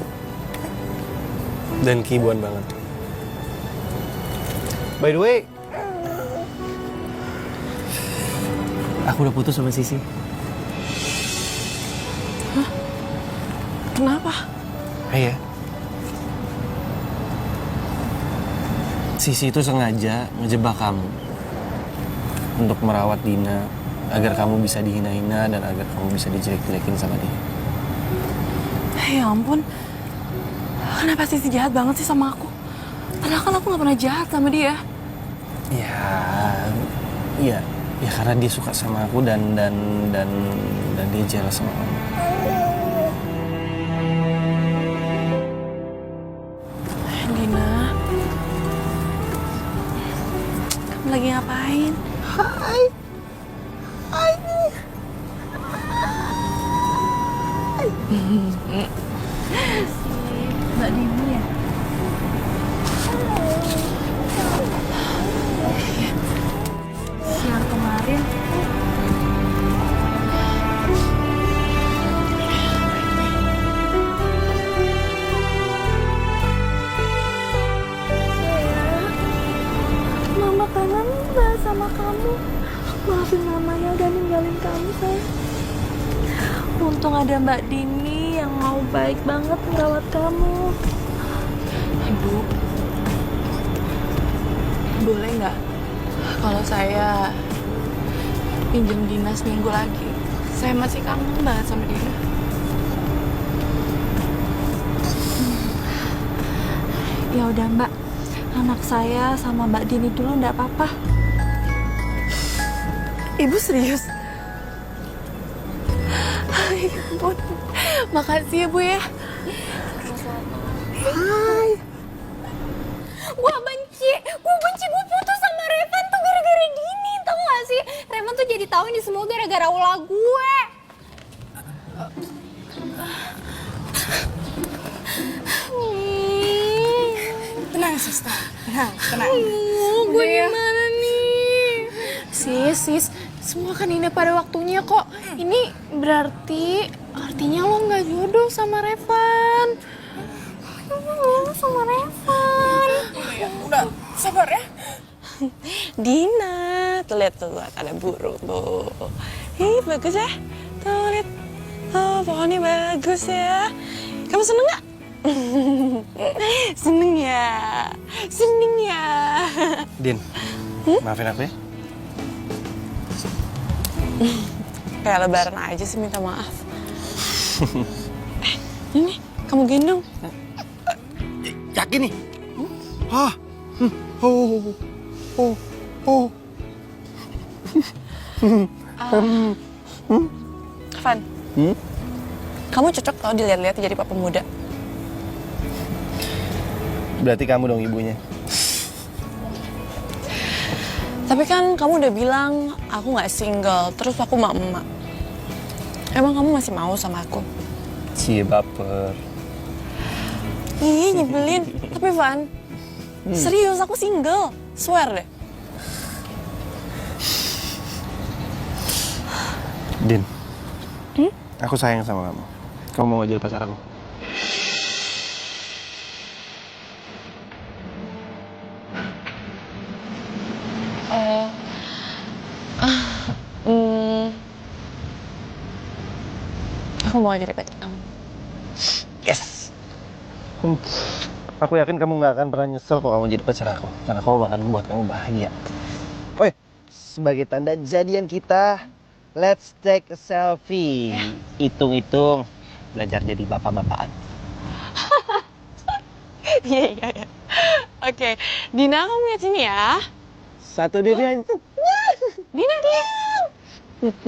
Speaker 3: dan keibuan banget. By the way, aku udah putus sama Sisi.
Speaker 5: Kenapa?
Speaker 3: Iya. Sisi itu sengaja ngejebak kamu untuk merawat Dina agar kamu bisa dihina-hina dan agar kamu bisa dijelek-jelekin sama dia.
Speaker 5: Ya ampun, kenapa Sisi jahat banget sih sama aku? Padahal kan aku gak pernah jahat sama dia.
Speaker 3: Ya karena dia suka sama aku dan dia jealous sama kamu.
Speaker 5: Dina, kamu lagi ngapain?
Speaker 10: Hai.
Speaker 5: Mbak Dini ya? Siang kemarin
Speaker 15: Mama kangen banget sama kamu. Maafin Mama ya udah ninggalin kamu, sayang. Untung ada Mbak Dini yang mau baik banget merawat kamu.
Speaker 5: Ibu, boleh nggak kalau saya pinjem Dina seminggu lagi? Saya masih kangen banget sama dia.
Speaker 15: Ya udah Mbak, anak saya sama Mbak Dini dulu nggak apa-apa.
Speaker 5: Ibu serius? Ya ampun, makasih ya Bu ya.
Speaker 2: Hai. Gue benci, gue putus sama Revan tuh gara-gara Dini, tau gak sih? Revan tuh jadi tahu ini semua gara-gara ulah gue.
Speaker 1: Tenang, Sista. Tenang.
Speaker 2: Gue gimana nih?
Speaker 1: Sis, semua kan ini pada waktunya kok. Ini artinya lo nggak jodoh sama Revan.
Speaker 2: Sama Revan.
Speaker 1: Udah, sabar ya.
Speaker 5: Dina, tuh lihat tuh ada burung tuh. Ih, bagus ya. Tuh lihat. Oh, pohonnya bagus ya. Kamu seneng nggak? Seneng ya.
Speaker 3: Din, maafin aku ya.
Speaker 5: Kayak lebaran aja sih minta maaf. Ini, kamu gendong.
Speaker 3: Yakin nih?
Speaker 5: Van, kamu cocok tau dilihat-lihat jadi papa muda.
Speaker 3: Berarti kamu dong ibunya.
Speaker 5: Tapi kan kamu udah bilang aku nggak single, terus aku emak. Emang kamu masih mau sama aku?
Speaker 3: Cie baper.
Speaker 5: Ih, nyebelin. Tapi Van, serius aku single. Swear deh.
Speaker 3: Din, aku sayang sama kamu. Kamu mau jadi pacar aku?
Speaker 5: Aku mau jadi pacar kamu.
Speaker 3: Yes. Aku yakin kamu nggak akan pernah nyesel kalau kamu jadi pacar aku, karena kamu akan membuat kamu bahagia. Oh, sebagai tanda jadian kita, let's take a selfie. Hitung-hitung, belajar jadi bapak-bapakan.
Speaker 5: Iya. Oke, Dina kamu lihat sini ya.
Speaker 3: Satu diri aja.
Speaker 5: Dina diam.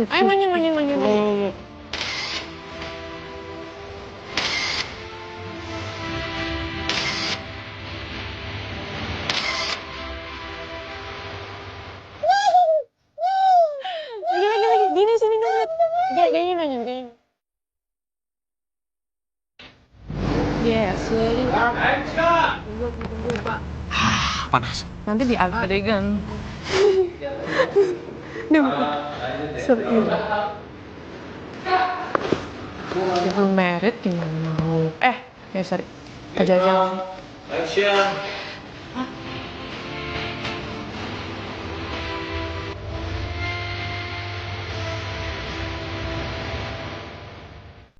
Speaker 5: Ayo manjing. Lagi. Dina sini dong lihat. Gayanya. Yes. Tunggu, Pak.
Speaker 3: Panas.
Speaker 5: Nanti adegan. Serius. Dia belum married, tinggal mau. Sorry. Aja.
Speaker 7: Action.